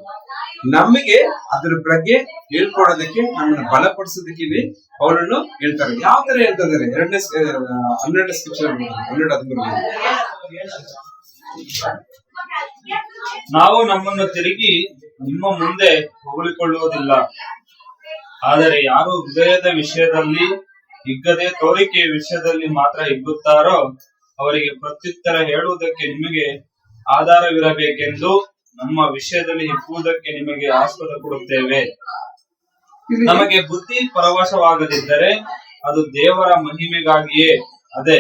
ನಮಗೆ ಅದ್ರ ಬಗ್ಗೆ ಹೇಳ್ಕೊಡೋದಕ್ಕೆ, ನಮ್ಮನ್ನ ಬಲಪಡಿಸೋದಕ್ಕೆ ಇಲ್ಲಿ ಪೌಲನು ಹೇಳ್ತಾರೆ. ಯಾವ ತರ ಹೇಳ್ತಾ ಇದಾರೆ? 12 ಸ್ಕ್ರಿಪ್ಚರ್ 12:13. ನಾವು ನಮ್ಮನ್ನು ತಿರುಗಿ ನಿಮ್ಮ ಮುಂದೆ ಹೊಗಳಿಕೊಳ್ಳುವುದಿಲ್ಲ, ಆದರೆ ಯಾರು ಹೃದಯದ ವಿಷಯದಲ್ಲಿ ಹಿಗ್ಗದೆ ತೋರಿಕೆಯ ವಿಷಯದಲ್ಲಿ ಮಾತ್ರ ಹಿಗ್ಗುತ್ತಾರೋ ಅವರಿಗೆ ಪ್ರತ್ಯುತ್ತರ ಹೇಳುವುದಕ್ಕೆ ನಿಮಗೆ ಆಧಾರವಿರಬೇಕೆಂದು ನಮ್ಮ ವಿಷಯದಲ್ಲಿ ಹಿಗ್ಗುವುದಕ್ಕೆ ನಿಮಗೆ ಆಸ್ಪದ ಕೊಡುತ್ತೇವೆ. ನಮಗೆ ಬುದ್ಧಿ ಪರವಶವಾಗದಿದ್ದರೆ ಅದು ದೇವರ ಮಹಿಮೆಗಾಗಿಯೇ. ಅದೇ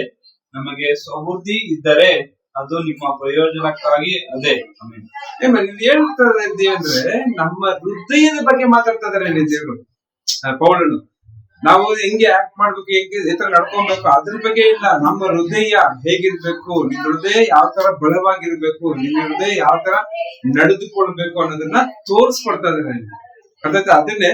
ನಮಗೆ ಸ್ವಬುದ್ಧಿ ಇದ್ದರೆ ಅದು ನಿಮ್ಮ ಪ್ರಯೋಜನಕ್ಕಾಗಿ. ಅದೇ ಹೇಳ್ತಾರೆ ಅಂದ್ರೆ ನಮ್ಮ ಹೃದಯದ ಬಗ್ಗೆ ಮಾತಾಡ್ತಾ ಇದಾರೆ ಇಲ್ಲಿ ದೇವರು. ಪೌಲನು ನಾವು ಹೆಂಗೆ ಆಕ್ಟ್ ಮಾಡ್ಬೇಕು, ಹೆಂಗೆ ಈ ತರ ನಡ್ಕೊಬೇಕು ಅದ್ರ ಬಗ್ಗೆ ಇಲ್ಲ. ನಮ್ಮ ಹೃದಯ ಹೇಗಿರ್ಬೇಕು, ನಿಮ್ ಹೃದಯ ಯಾವ ತರ ಬಲವಾಗಿರ್ಬೇಕು, ನಿಮ್ ಹೃದಯ ಯಾವ ತರ ನಡೆದುಕೊಳ್ಬೇಕು ಅನ್ನೋದನ್ನ ತೋರಿಸ್ಕೊಡ್ತಾ ಇದ್ದಾರೆ. ಅರ್ಥಾಯ್ತಾ? ಅದನ್ನೇ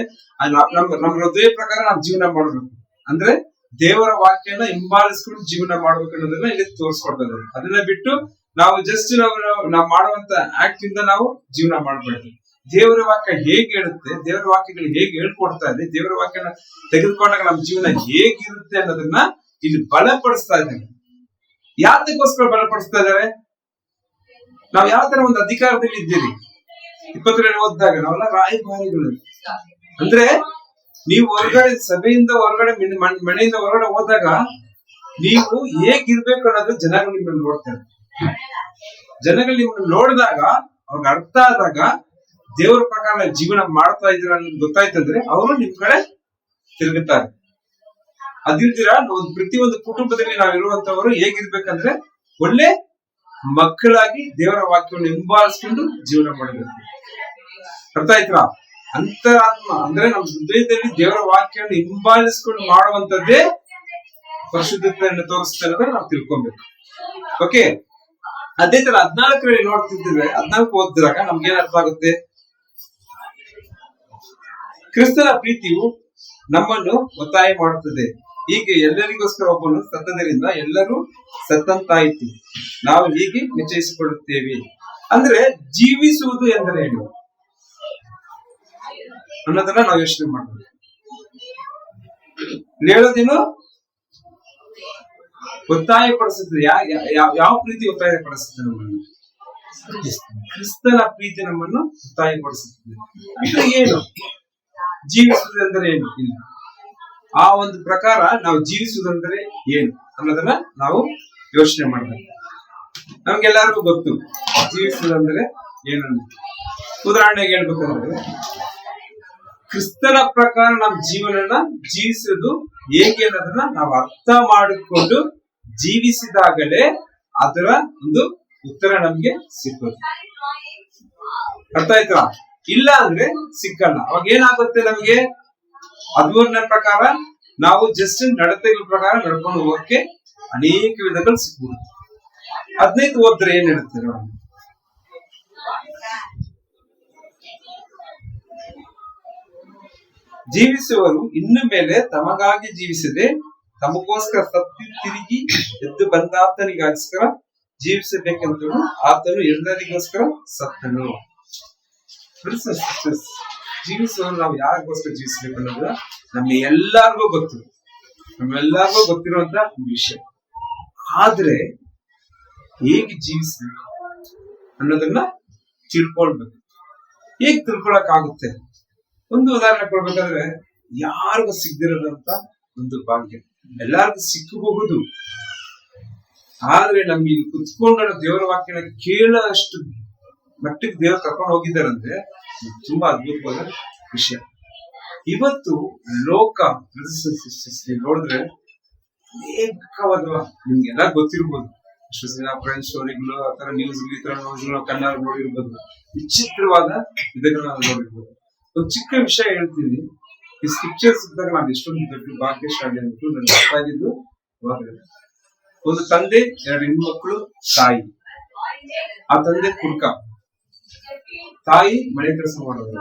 ನಮ್ಮ ಹೃದಯ ಪ್ರಕಾರ ನಾವು ಜೀವನ ಮಾಡ್ಬೇಕು ಅಂದ್ರೆ ದೇವರ ವಾಕ್ಯನ ಹಿಂಬಾಲಿಸ್ಕೊಂಡು ಜೀವನ ಮಾಡ್ಬೇಕು ಅನ್ನೋದನ್ನ ಇಲ್ಲಿ ತೋರಿಸ್ಕೊಡ್ತಾ ಇದ್ದಾರೆ. ಅದನ್ನ ಬಿಟ್ಟು ನಾವು ಜಸ್ಟ್ ನಾವು ಮಾಡುವಂತ ಆಕ್ಟ್ ಇಂದ ನಾವು ಜೀವನ ಮಾಡ್ಬೇಕು. ದೇವರ ವಾಕ್ಯ ಹೇಗೆ ಹೇಳುತ್ತೆ, ದೇವರ ವಾಕ್ಯಗಳು ಹೇಗೆ ಹೇಳ್ಕೊಡ್ತಾ ಇದೆ, ದೇವರ ವಾಕ್ಯನ ತೆಗೆದುಕೊಂಡಾಗ ನಮ್ಮ ಜೀವನ ಹೇಗಿರುತ್ತೆ ಅನ್ನೋದನ್ನ ಇಲ್ಲಿ ಬಲಪಡಿಸ್ತಾ ಇದ್ದಾರೆ. ಯಾತಕ್ಕೋಸ್ಕರ ಬಲಪಡಿಸ್ತಾ ಇದ್ದಾರೆ? ನಾವ್ ಯಾವ ತರ ಒಂದು ಅಧಿಕಾರದಲ್ಲಿ ಇದ್ದೀರಿ. 22 ಓದಿದಾಗ ನಾವೆಲ್ಲ ರಾಯಭಾರಿಗಳು. ಅಂದ್ರೆ ನೀವು ಹೊರಗಡೆ ಸಭೆಯಿಂದ ಹೊರಗಡೆ ಮನೆಯಿಂದ ಹೊರಗಡೆ ಹೋದಾಗ ನೀವು ಹೇಗಿರ್ಬೇಕು ಅನ್ನೋದು ಜನಗಳು ನಿಮ್ಮನ್ನು ನೋಡ್ತಾರೆ. ಜನಗಳು ನಿಮ್ಮನ್ನು ನೋಡಿದಾಗ ಅವ್ರಿಗೆ ಅರ್ಥ ಆದಾಗ ದೇವರ ಪ್ರಕಾರ ಜೀವನ ಮಾಡ್ತಾ ಇದ್ದೀರ ಅನ್ನೋದು ಗೊತ್ತಾಯ್ತಂದ್ರೆ ಅವರು ನಿಮ್ ಕಡೆ ತಿರುಗುತ್ತಾರೆ. ಅದಿರ್ತೀರ ಪ್ರತಿಯೊಂದು ಕುಟುಂಬದಲ್ಲಿ ನಾವಿರುವಂತವರು ಹೇಗಿರ್ಬೇಕಂದ್ರೆ ಒಳ್ಳೆ ಮಕ್ಕಳಾಗಿ ದೇವರ ವಾಕ್ಯವನ್ನು ಹಿಂಬಾಲಿಸ್ಕೊಂಡು ಜೀವನ ಮಾಡಬೇಕು. ಅರ್ಥ ಆಯ್ತಾ? ಅಂತರಾತ್ಮ ಅಂದ್ರೆ ನಮ್ಮ ಹೃದಯದಲ್ಲಿ ದೇವರ ವಾಕ್ಯವನ್ನು ಹಿಂಬಾಲಿಸ್ಕೊಂಡು ಮಾಡುವಂತದ್ದೇ ಪರಿಶುದ್ಧತೆಯನ್ನು ತೋರಿಸ್ತಾ ಇರೋದನ್ನ ನಾವು ತಿಳ್ಕೊಬೇಕು. ಓಕೆ, ಅದೇ ತರ 14ರಲ್ಲಿ ನೋಡ್ತಿದ್ರೆ 14 ಓದಿದಾಗ ನಮ್ಗೆ ಏನ್ ಅರ್ಥ ಆಗುತ್ತೆ? ಕ್ರಿಸ್ತನ ಪ್ರೀತಿಯು ನಮ್ಮನ್ನು ಒತ್ತಾಯ ಮಾಡುತ್ತದೆ. ಹೀಗೆ ಎಲ್ಲರಿಗೋಸ್ಕರ ಒಬ್ಬನು ಸತ್ತದರಿಂದ ಎಲ್ಲರೂ ಸತ್ತಂತಾಯಿತು, ನಾವು ಹೀಗೆ ನಿಶ್ಚಯಿಸಿಕೊಳ್ಳುತ್ತೇವೆ. ಅಂದ್ರೆ ಜೀವಿಸುವುದು ಎಂದರೆ ಏನು ಅನ್ನೋದನ್ನ ನಾವು ಯೋಚನೆ ಮಾಡ್ತೀವಿ. ಹೇಳೋದೇನು? ಒತ್ತಾಯ ಪಡಿಸುತ್ತದೆ. ಯಾವ ಪ್ರೀತಿ ಒತ್ತಾಯ ಪಡಿಸುತ್ತದೆ? ನಮ್ಮನ್ನು ಕ್ರಿಸ್ತನ ಪ್ರೀತಿ ನಮ್ಮನ್ನು ಒತ್ತಾಯ ಪಡಿಸುತ್ತದೆ. ಅಂದ್ರೆ ಏನು ಜೀವಿಸುವುದು ಎಂದರೆ ಏನು? ಇಲ್ಲ, ಆ ಒಂದು ಪ್ರಕಾರ ನಾವು ಜೀವಿಸುವುದಂದ್ರೆ ಏನು ಅನ್ನೋದನ್ನ ನಾವು ಯೋಚನೆ ಮಾಡ್ಬೇಕು. ನಮ್ಗೆಲ್ಲರಿಗೂ ಗೊತ್ತು ಜೀವಿಸುವುದಂದ್ರೆ ಏನು. ಉದಾಹರಣೆಗೆ ಹೇಳ್ಬೇಕಂದ್ರೆ ಕ್ರಿಸ್ತನ ಪ್ರಕಾರ ನಮ್ಮ ಜೀವನನ ಜೀವಿಸುವುದು ಹೇಗೆ ಅನ್ನೋದನ್ನ ನಾವು ಅರ್ಥ ಮಾಡಿಕೊಂಡು ಜೀವಿಸಿದಾಗಲೇ ಅದರ ಒಂದು ಉತ್ತರ ನಮ್ಗೆ ಸಿಕ್ಕೋದು. ಅರ್ಥ ಆಯ್ತಾ? ಇಲ್ಲ ಅಂದ್ರೆ ಸಿಕ್ಕಲ್ಲ. ಅವಾಗ ಏನಾಗುತ್ತೆ ನಮ್ಗೆ? 13ನೇ ಪ್ರಕಾರ ನಾವು ಜಸ್ಟ್ ನಡತೆಗಳ ಪ್ರಕಾರ ನಡ್ಕೊಂಡು ಹೋಗಕ್ಕೆ ಅನೇಕ ವಿಧಗಳು ಸಿಕ್ಬಿಡುತ್ತೆ. 15 ಓದಿದ್ರೆ ಏನ್ ಹೇಳುತ್ತೆ ನೋಡಿ. ಜೀವಿಸುವರು ಇನ್ನು ಮೇಲೆ ತಮಗಾಗಿ ಜೀವಿಸದೆ ತಮಗೋಸ್ಕರ ಸತ್ತಿ ತಿರುಗಿ ಎದ್ದು ಬಂದಾತನಿಗೋಸ್ಕರ ಜೀವಿಸಬೇಕೆಂದು ಆತನು ಎಲ್ಲರಿಗೋಸ್ಕರ ಸತ್ತನು. ಜೀವಿಸುವರು ನಾವು ಯಾರಿಗೋಸ್ಕರ ಜೀವಿಸಬೇಕು ಅನ್ನೋದು ನಮ್ಮೆಲ್ಲರಿಗೂ ಗೊತ್ತು, ನಮ್ಮೆಲ್ಲರಿಗೂ ಗೊತ್ತಿರುವಂತ ವಿಷಯ. ಆದ್ರೆ ಹೇಗೆ ಜೀವಿಸ್ಬೇಕು ಅನ್ನೋದನ್ನ ತಿಳ್ಕೊಳ್ಬೇಕು. ಹೇಗ್ ತಿಳ್ಕೊಳಕ್ ಆಗುತ್ತೆ? ಒಂದು ಉದಾಹರಣೆ ಕೊಡ್ಬೇಕಾದ್ರೆ, ಯಾರಿಗೂ ಸಿಗದಿರೋದಂತ ಒಂದು ಭಾಗ್ಯ ಎಲ್ಲಾರ್ಗು ಸಿಕ್ಕಬಹುದು. ಆದ್ರೆ ನಮ್ಗೆ ಇಲ್ಲಿ ಕುತ್ಕೊಂಡು ದೇವರ ವಾಕ್ಯನ ಕೇಳೋಷ್ಟು ಮಟ್ಟಿಗೆ ದೇವರು ಕರ್ಕೊಂಡು ಹೋಗಿದ್ದಾರಂದ್ರೆ ತುಂಬಾ ಅದ್ಭುತವಾದ ವಿಷಯ. ಇವತ್ತು ಲೋಕ ನೋಡಿದ್ರೆ ಅನೇಕವಾದ ನಿಮ್ಗೆಲ್ಲ ಗೊತ್ತಿರ್ಬೋದು, ಎಷ್ಟು ಫ್ರೆಂಡ್ಸ್ ಸ್ಟೋರಿಗಳು, ಆ ತರ ನ್ಯೂಸ್ ಈ ತರ ಕನ್ನಡ ನೋಡಿರ್ಬೋದು, ವಿಚಿತ್ರವಾದ ಇದನ್ನ ನಾವು ನೋಡಿರ್ಬೋದು. ಒಂದು ಚಿಕ್ಕ ವಿಷಯ ಹೇಳ್ತೀನಿ. ಈ ಸ್ಕ್ರಿಪ್ಚರ್ಸ್ ಇದ್ದಾಗ ನಾನು ಎಷ್ಟೊಂದು ದೊಡ್ಡ ಭಾಗ್ಯಶಾಲಿ ಅಂದ್ಬಿಟ್ಟು ನನ್ಗೆ ಗೊತ್ತಾಗಿದ್ದು ಒಂದು ತಂದೆ, 2 ಹೆಣ್ಮಕ್ಳು, ತಾಯಿ. ಆ ತಂದೆ ಕುಡ್ಕ, ತಾಯಿ ಮನೆ ಕೆಲಸ ಮಾಡೋದು.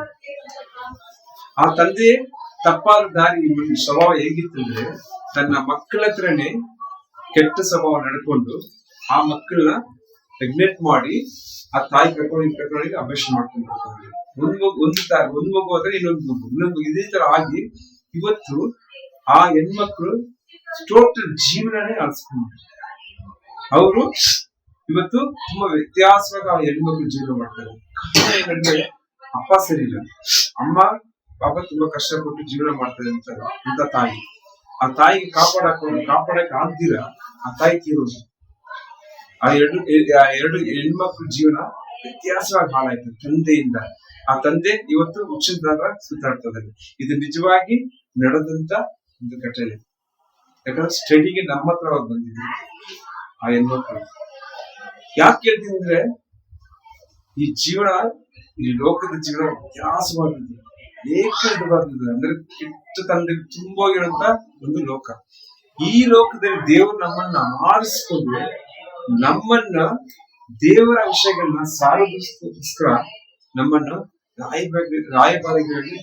ಆ ತಂದೆ ತಪ್ಪಾದ ದಾರಿ ಸ್ವಭಾವ ಹೇಗಿತ್ತಂದ್ರೆ ತನ್ನ ಮಕ್ಕಳ ಹತ್ರನೇ ಕೆಟ್ಟ ಸ್ವಭಾವ ನಡ್ಕೊಂಡು ಆ ಮಕ್ಕಳನ್ನ ಪ್ರೆಗ್ನೆಂಟ್ ಮಾಡಿ ಆ ತಾಯಿ ಕರ್ಕೊಂಡು ಅಭ್ಯಾಸ ಮಾಡ್ಕೊಂಡು ಒಂದು ಮಗು ಆದ್ರೆ ಇನ್ನೊಂದು ಮಗು ಇದೇ ತರ ಆಗಿ ಇವತ್ತು ಆ ಹೆಣ್ಮಕ್ಳು ಟೋಟಲ್ ಜೀವನನೇ ಅಳಿಸ್ಕೊಂಡು ಅವರು ಇವತ್ತು ತುಂಬಾ ವ್ಯತ್ಯಾಸವಾಗಿ ಆ ಹೆಣ್ಮಕ್ಳು ಜೀವನ ಮಾಡ್ತಾರೆ. ಏನಂದ್ರೆ ಅಪ್ಪ ಸರಿ ಇಲ್ಲ, ಅಮ್ಮ ಪಾಪ ತುಂಬಾ ಕಷ್ಟಪಟ್ಟು ಜೀವನ ಮಾಡ್ತಾರೆ ಅಂತ ತಾಯಿ. ಆ ತಾಯಿಗೆ ಕಾಪಾಡಕ್ ಆಗ್ದಿರ ಆ ತಾಯಿ ತೀರೋದು. ಆ ಎರಡು ಹೆಣ್ಮಕ್ಳು ಜೀವನ ವ್ಯತ್ಯಾಸವಾಗಿ ಹಾಳಾಯ್ತು ತಂದೆಯಿಂದ. ಆ ತಂದೆ ಇವತ್ತು ವೃಕ್ಷದಾಗ ಸುತ್ತಾಡ್ತದೆ. ಇದು ನಿಜವಾಗಿ ನಡೆದಂತ ಒಂದು ಘಟನೆ. ಯಾಕಂದ್ರೆ ಸ್ಟಡಿಗೆ ನಮ್ಮ ಹತ್ರ ಅವ್ರು ಬಂದಿದ್ರು ಆ ಹೆಣ್ಮಕ್ಳು. ಯಾಕೆ ಹೇಳ್ತೀನಿ ಅಂದ್ರೆ ಈ ಜೀವನ, ಈ ಲೋಕದ ಜೀವನ ವ್ಯತ್ಯಾಸವಾಗಿದೆ. ಏಕವಾದದ್ದು ಅಂದ್ರೆ ಕೆಟ್ಟತನದಲ್ಲಿ ತುಂಬೋಗಿರುವಂತ ಒಂದು ಲೋಕ. ಈ ಲೋಕದಲ್ಲಿ ದೇವರು ನಮ್ಮನ್ನ ಆರಿಸಿಕೊಂಡು ನಮ್ಮನ್ನ ದೇವರ ವಿಷಯಗಳನ್ನ ಸಾರೋದಕ್ಕೋಸ್ಕರ ನಮ್ಮನ್ನು ರಾಯಭಾರಿಗಳಲ್ಲಿ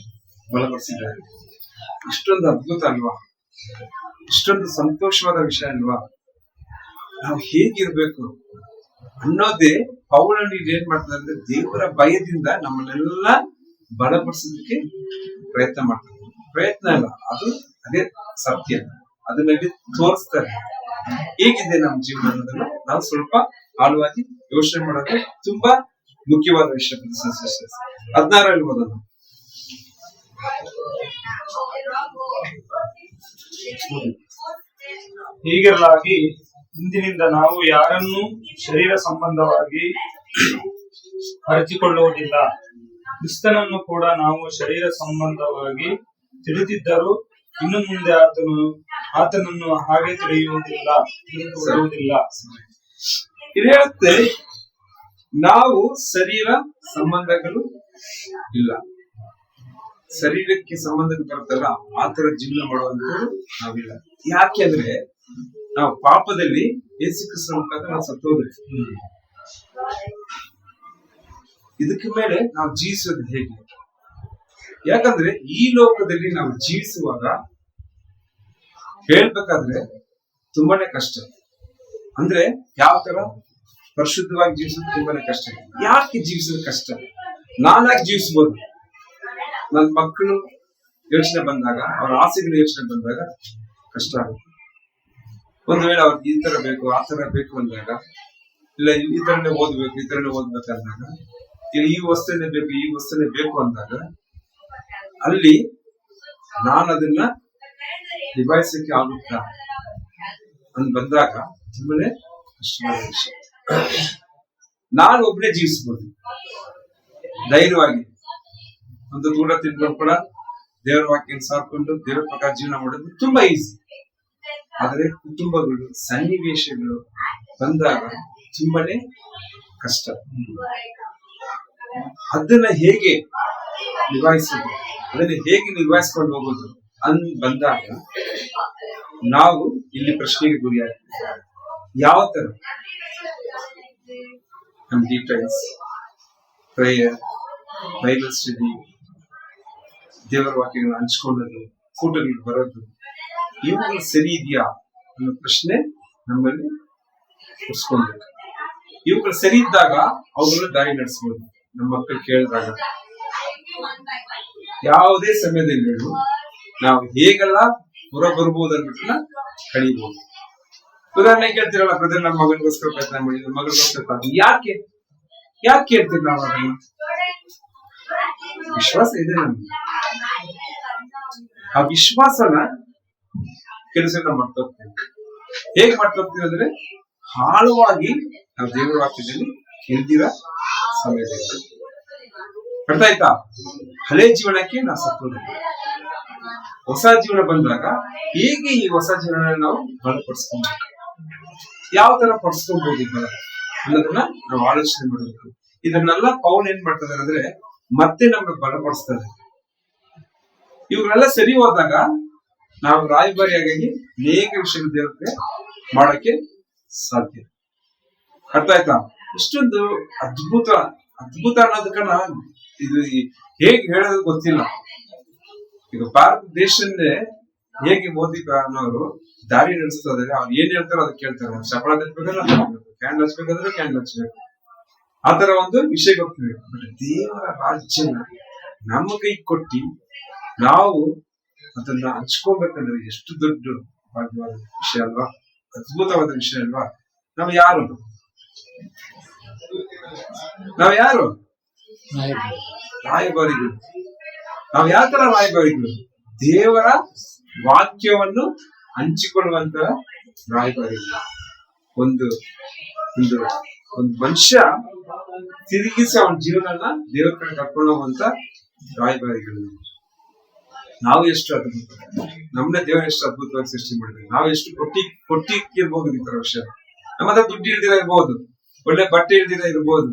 ಬಲಪಡಿಸಿದ್ದಾರೆ. ಇಷ್ಟೊಂದು ಅದ್ಭುತ ಅಲ್ವಾ? ಇಷ್ಟೊಂದು ಸಂತೋಷವಾದ ವಿಷಯ ಅಲ್ವಾ? ನಾವು ಹೇಗಿರ್ಬೇಕು ಅನ್ನೋದೇ ಪೌಲನು ಏನ್ ಮಾಡ್ತಾರೆ ಅಂದ್ರೆ ದೇವರ ಭಯದಿಂದ ನಮ್ಮನ್ನೆಲ್ಲ ಬಲಪಡಿಸೋದಕ್ಕೆ ಪ್ರಯತ್ನ ಮಾಡ್ತಾರೆ. ಪ್ರಯತ್ನ ಅಲ್ಲ, ಅದೇ ಸತ್ಯ. ಅದನ್ನಲ್ಲಿ ತೋರಿಸ್ತಾರೆ ಹೇಗಿದೆ ನಮ್ಮ ಜೀವನ ಅನ್ನೋದನ್ನ ನಾವು ಸ್ವಲ್ಪ ಆಳವಾಗಿ ಯೋಚನೆ ಮಾಡೋದು ತುಂಬಾ ಮುಖ್ಯವಾದ ವಿಷಯ. 16 ಓದೋಣ. ಹೀಗಿರಲಾಗಿ ಇಂದಿನಿಂದ ನಾವು ಯಾರನ್ನೂ ಶರೀರ ಸಂಬಂಧವಾಗಿ ಅರಿತುಕೊಳ್ಳುವುದಿಲ್ಲ. ಕ್ರಿಸ್ತನನ್ನು ಕೂಡ ನಾವು ಶರೀರ ಸಂಬಂಧವಾಗಿ ತಿಳಿದಿದ್ದರೂ ಇನ್ನು ಮುಂದೆ ಆತನನ್ನು ಹಾಗೆ ತಿಳಿಯುವುದಿಲ್ಲ. ಇದು ಹೇಳುತ್ತೆ ನಾವು ಶರೀರ ಸಂಬಂಧಗಳು ಇಲ್ಲ, ಶರೀರಕ್ಕೆ ಸಂಬಂಧಗಳು ಬರುತ್ತಲ್ಲ ಆ ತರ ಜೀವನ ಮಾಡುವಂತರು ನಾವಿಲ್ಲ. ಯಾಕೆ ಅಂದ್ರೆ ನಾವು ಪಾಪದಲ್ಲಿ ಯೇಸು ಕ್ರಿಸ್ತನ ಮುಖಾಂತರ ನಾವು ಸತ್ತೋದ್ರಿ. ಇದಕ್ಕೆ ಮೇಲೆ ನಾವು ಜೀವಿಸೋದು ಹೇಗೆ? ಯಾಕಂದ್ರೆ ಈ ಲೋಕದಲ್ಲಿ ನಾವು ಜೀವಿಸುವಾಗ ಹೇಳ್ಬೇಕಾದ್ರೆ ತುಂಬಾನೇ ಕಷ್ಟ. ಅಂದ್ರೆ ಯಾವ ತರ ಪರಿಶುದ್ಧವಾಗಿ ಜೀವಿಸೋದು ತುಂಬಾನೇ ಕಷ್ಟ. ಯಾಕೆ ಜೀವಿಸೋದು ಕಷ್ಟ? ನಾನಾಗಿ ಜೀವಿಸಬಹುದು. ನನ್ನ ಮಕ್ಕಳು ಯೋಚನೆ ಬಂದಾಗ, ಅವರ ಆಸೆಗಳು ಯೋಚನೆ ಬಂದಾಗ ಕಷ್ಟ ಆಗುತ್ತೆ. ಒಂದು ವೇಳೆ ಅವ್ರಿಗೆ ಈ ತರ ಬೇಕು ಆ ತರ ಬೇಕು ಅಂದಾಗ, ಇಲ್ಲ ಈ ತರನೇ ಓದ್ಬೇಕು ಈ ತರನೇ ಓದ್ಬೇಕಂದಾಗ, ಈ ವಸ್ತುನೇ ಬೇಕು ಈ ವಸ್ತುನೇ ಬೇಕು ಅಂದಾಗ, ಅಲ್ಲಿ ನಾನು ಅದನ್ನ ನಿಭಾಯಿಸಕ್ಕೆ ಆಗುತ್ತಾ ಅಂತ ಬಂದಾಗ ತುಂಬಾನೇ ಕಷ್ಟವಾದ ವಿಷಯ. ನಾನು ಒಬ್ಬನೇ ಜೀವಿಸಬಹುದು ಧೈರ್ಯವಾಗಿ, ಒಂದು ದೂರ ತಿನ್ಕೊಂಡು ಕೂಡ ದೇವರ ವಾಕ್ಯ ಸಾರ್ಕೊಂಡು ದೇವರ ಪ್ರಕಾರ ಜೀವನ ಮಾಡೋದು ತುಂಬಾ ಈಸಿ. ಆದರೆ ಕುಟುಂಬಗಳು ಸನ್ನಿವೇಶಗಳು ಬಂದಾಗ ತುಂಬಾನೇ ಕಷ್ಟ. ಅದನ್ನ ಹೇಗೆ ನಿಭಾಯಿಸೋದು, ಅದನ್ನ ಹೇಗೆ ನಿಭಾಯಿಸ್ಕೊಂಡು ಹೋಗೋದು ಬಂದಾಗ ನಾವು ಇಲ್ಲಿ ಪ್ರಶ್ನೆಗೆ ಗುರಿಯಾಗ್ತೀವಿ. ಯಾವ ತರ ನಮ್ಮ ಡೀಟೇಲ್ಸ್, ಪ್ರೇಯರ್, ಬೈಬಲ್ ಸ್ಟಡಿ, ದೇವರ ವಾಕ್ಯಗಳನ್ನ ಹಂಚ್ಕೊಳ್ಳೋದು, ಕೂಟಗಳಿಗೆ ಬರೋದು, ಇವುಗಳು ಸರಿ ಇದೆಯಾ ಅನ್ನೋ ಪ್ರಶ್ನೆ ನಮ್ಮಲ್ಲಿ ಉಳಿಸ್ಕೊಳ್ಬೇಕು. ಇವುಗಳು ಸರಿ ಇದ್ದಾಗ ಅವುಗಳನ್ನ ದಾರಿ ನಡೆಸ್ಬೋದು. ನಮ್ಮ ಮಕ್ಕಳು ಕೇಳಿದಾಗ ಯಾವುದೇ ಸಮಯದಲ್ಲಿ ನಾವು ಹೇಗೆಲ್ಲ ಹೊರ ಬರ್ಬೋದು ಅಂದ್ಬಿಟ್ಟು ಕಳೀಬಹುದು. ಉದಾಹರಣೆ ಕೇಳ್ತಿರಲ್ಲ, ಬ್ರದರ್ ನಮ್ಮ ಮಗನಿಗೋಸ್ಕರ ಪ್ರಯತ್ನ ಮಾಡಿ, ನಮ್ಮ ಮಗನಿಗೋಸ್ಕರ ಯಾಕೆ ಕೇಳ್ತೀವಿ ನಾವು? ಅದನ್ನ ವಿಶ್ವಾಸ ಇದೆ ನಮ್ಗೆ. ಆ ವಿಶ್ವಾಸನ ಕೆಲಸ ನಾವು ಮಾಡ್ತೋಗ್ತೀವಿ. ಹೇಗೆ ಮಾಡ್ತೋಗ್ತೀವಿ ಅಂದ್ರೆ ಆಳವಾಗಿ ನಾವು ದೇವರ ವಾಕ್ಯದಲ್ಲಿ ಕೇಳ್ತೀರ ಸಮಯದಲ್ಲಿ. ಅರ್ಥ ಆಯ್ತಾ? ಹಳೆ ಜೀವನಕ್ಕೆ ನಾವು ಸತ್ತೋದ, ಹೊಸ ಜೀವನ ಬಂದಾಗ ಹೇಗೆ ಈ ಹೊಸ ಜೀವನ ನಾವು ಬಲಪಡಿಸ್ಕೊಬೇಕು, ಯಾವ ತರ ಪಡಿಸ್ಕೊಬಹುದು ಅನ್ನೋದನ್ನ ನಾವು ಆಲೋಚನೆ ಮಾಡಬೇಕು. ಇದನ್ನೆಲ್ಲ ಪೌಲ್ ಏನ್ ಮಾಡ್ತಾರೆ ಅಂದ್ರೆ ಮತ್ತೆ ನಮ್ಮನ್ನ ಬಲಪಡಿಸ್ತಾರೆ. ಇವುಗಳೆಲ್ಲ ಸರಿ ಹೋದಾಗ ನಾವು ರಾಯಭಾರಿಯಾಗಿ ಅನೇಕ ವಿಷಯಗಳ ದೇವರಿಗೆ ಮಾಡಕ್ಕೆ ಸಾಧ್ಯ. ಅರ್ಥ ಆಯ್ತಾ? ಇಷ್ಟೊಂದು ಅದ್ಭುತ ಅನ್ನೋದಕ್ಕನ್ನ ಇದು ಹೇಗೆ ಹೇಳೋದು ಗೊತ್ತಿಲ್ಲ. ಈಗ ಭಾರತ ದೇಶನ್ನೇ ಹೇಗೆ ಮೋದಿ ಅನ್ನೋರು ದಾರಿ ನಡೆಸ್ತಾ ಇದಾರೆ. ಅವ್ರು ಏನ್ ಹೇಳ್ತಾರೋ ಅದಕ್ಕೆ ಕೇಳ್ತಾರೆ. ಚಪಳ ಹಚ್ಬೇಕಾದ್ರೆ ಕ್ಯಾಂಡಲ್ ಹಚ್ಬೇಕಾದ್ರೆ ಕ್ಯಾಂಡಲ್ ಹಚ್ಬೇಕು, ಆ ತರ ಒಂದು ವಿಷಯ ಹೋಗ್ತೀವಿ. ಬಟ್ ದೇವರ ರಾಜ್ಯನ ನಮ್ಮ ಕೈ ಕೊಟ್ಟಿ ನಾವು ಅದನ್ನ ಹಂಚ್ಕೊಬೇಕಂದ್ರೆ ಎಷ್ಟು ದೊಡ್ಡ ಭಾಗ್ಯವಾದ ವಿಷಯ ಅಲ್ವಾ? ಅದ್ಭುತವಾದ ವಿಷಯ ಅಲ್ವಾ? ನಾವು ಯಾರು ರಾಯಭಾರಿಗಳು. ನಾವು ಯಾವ ತರ ರಾಯಭಾರಿಗಳು? ದೇವರ ವಾಕ್ಯವನ್ನು ಹಂಚಿಕೊಳ್ಳುವಂತ ರಾಯಭಾರಿಗಳು. ಒಂದು ಮನುಷ್ಯ ತಿರುಗಿಸಿ ಅವನ ಜೀವನನ ದೇವರ ಕಡೆ ಕರ್ಕೊಂಡು ಹೋಗುವಂತ ರಾಯಭಾರಿಗಳು. ನಾವು ಎಷ್ಟು ಅದ್ಭುತ, ನಮ್ಮನ್ನ ದೇವರು ಎಷ್ಟು ಅದ್ಭುತವಾಗಿ ಸೃಷ್ಟಿ ಮಾಡಿದ್ರೆ, ನಾವು ಎಷ್ಟು ಕೊಟ್ಟಿರ್ಬೋದು ಈ ತರ ವಿಷಯ. ನಮ್ಮ ಹತ್ರ ದುಡ್ಡು ಇಲ್ದಿರ ಇರ್ಬೋದು, ಒಳ್ಳೆ ಬಟ್ಟೆ ಇಲ್ದಿರ ಇರ್ಬೋದು,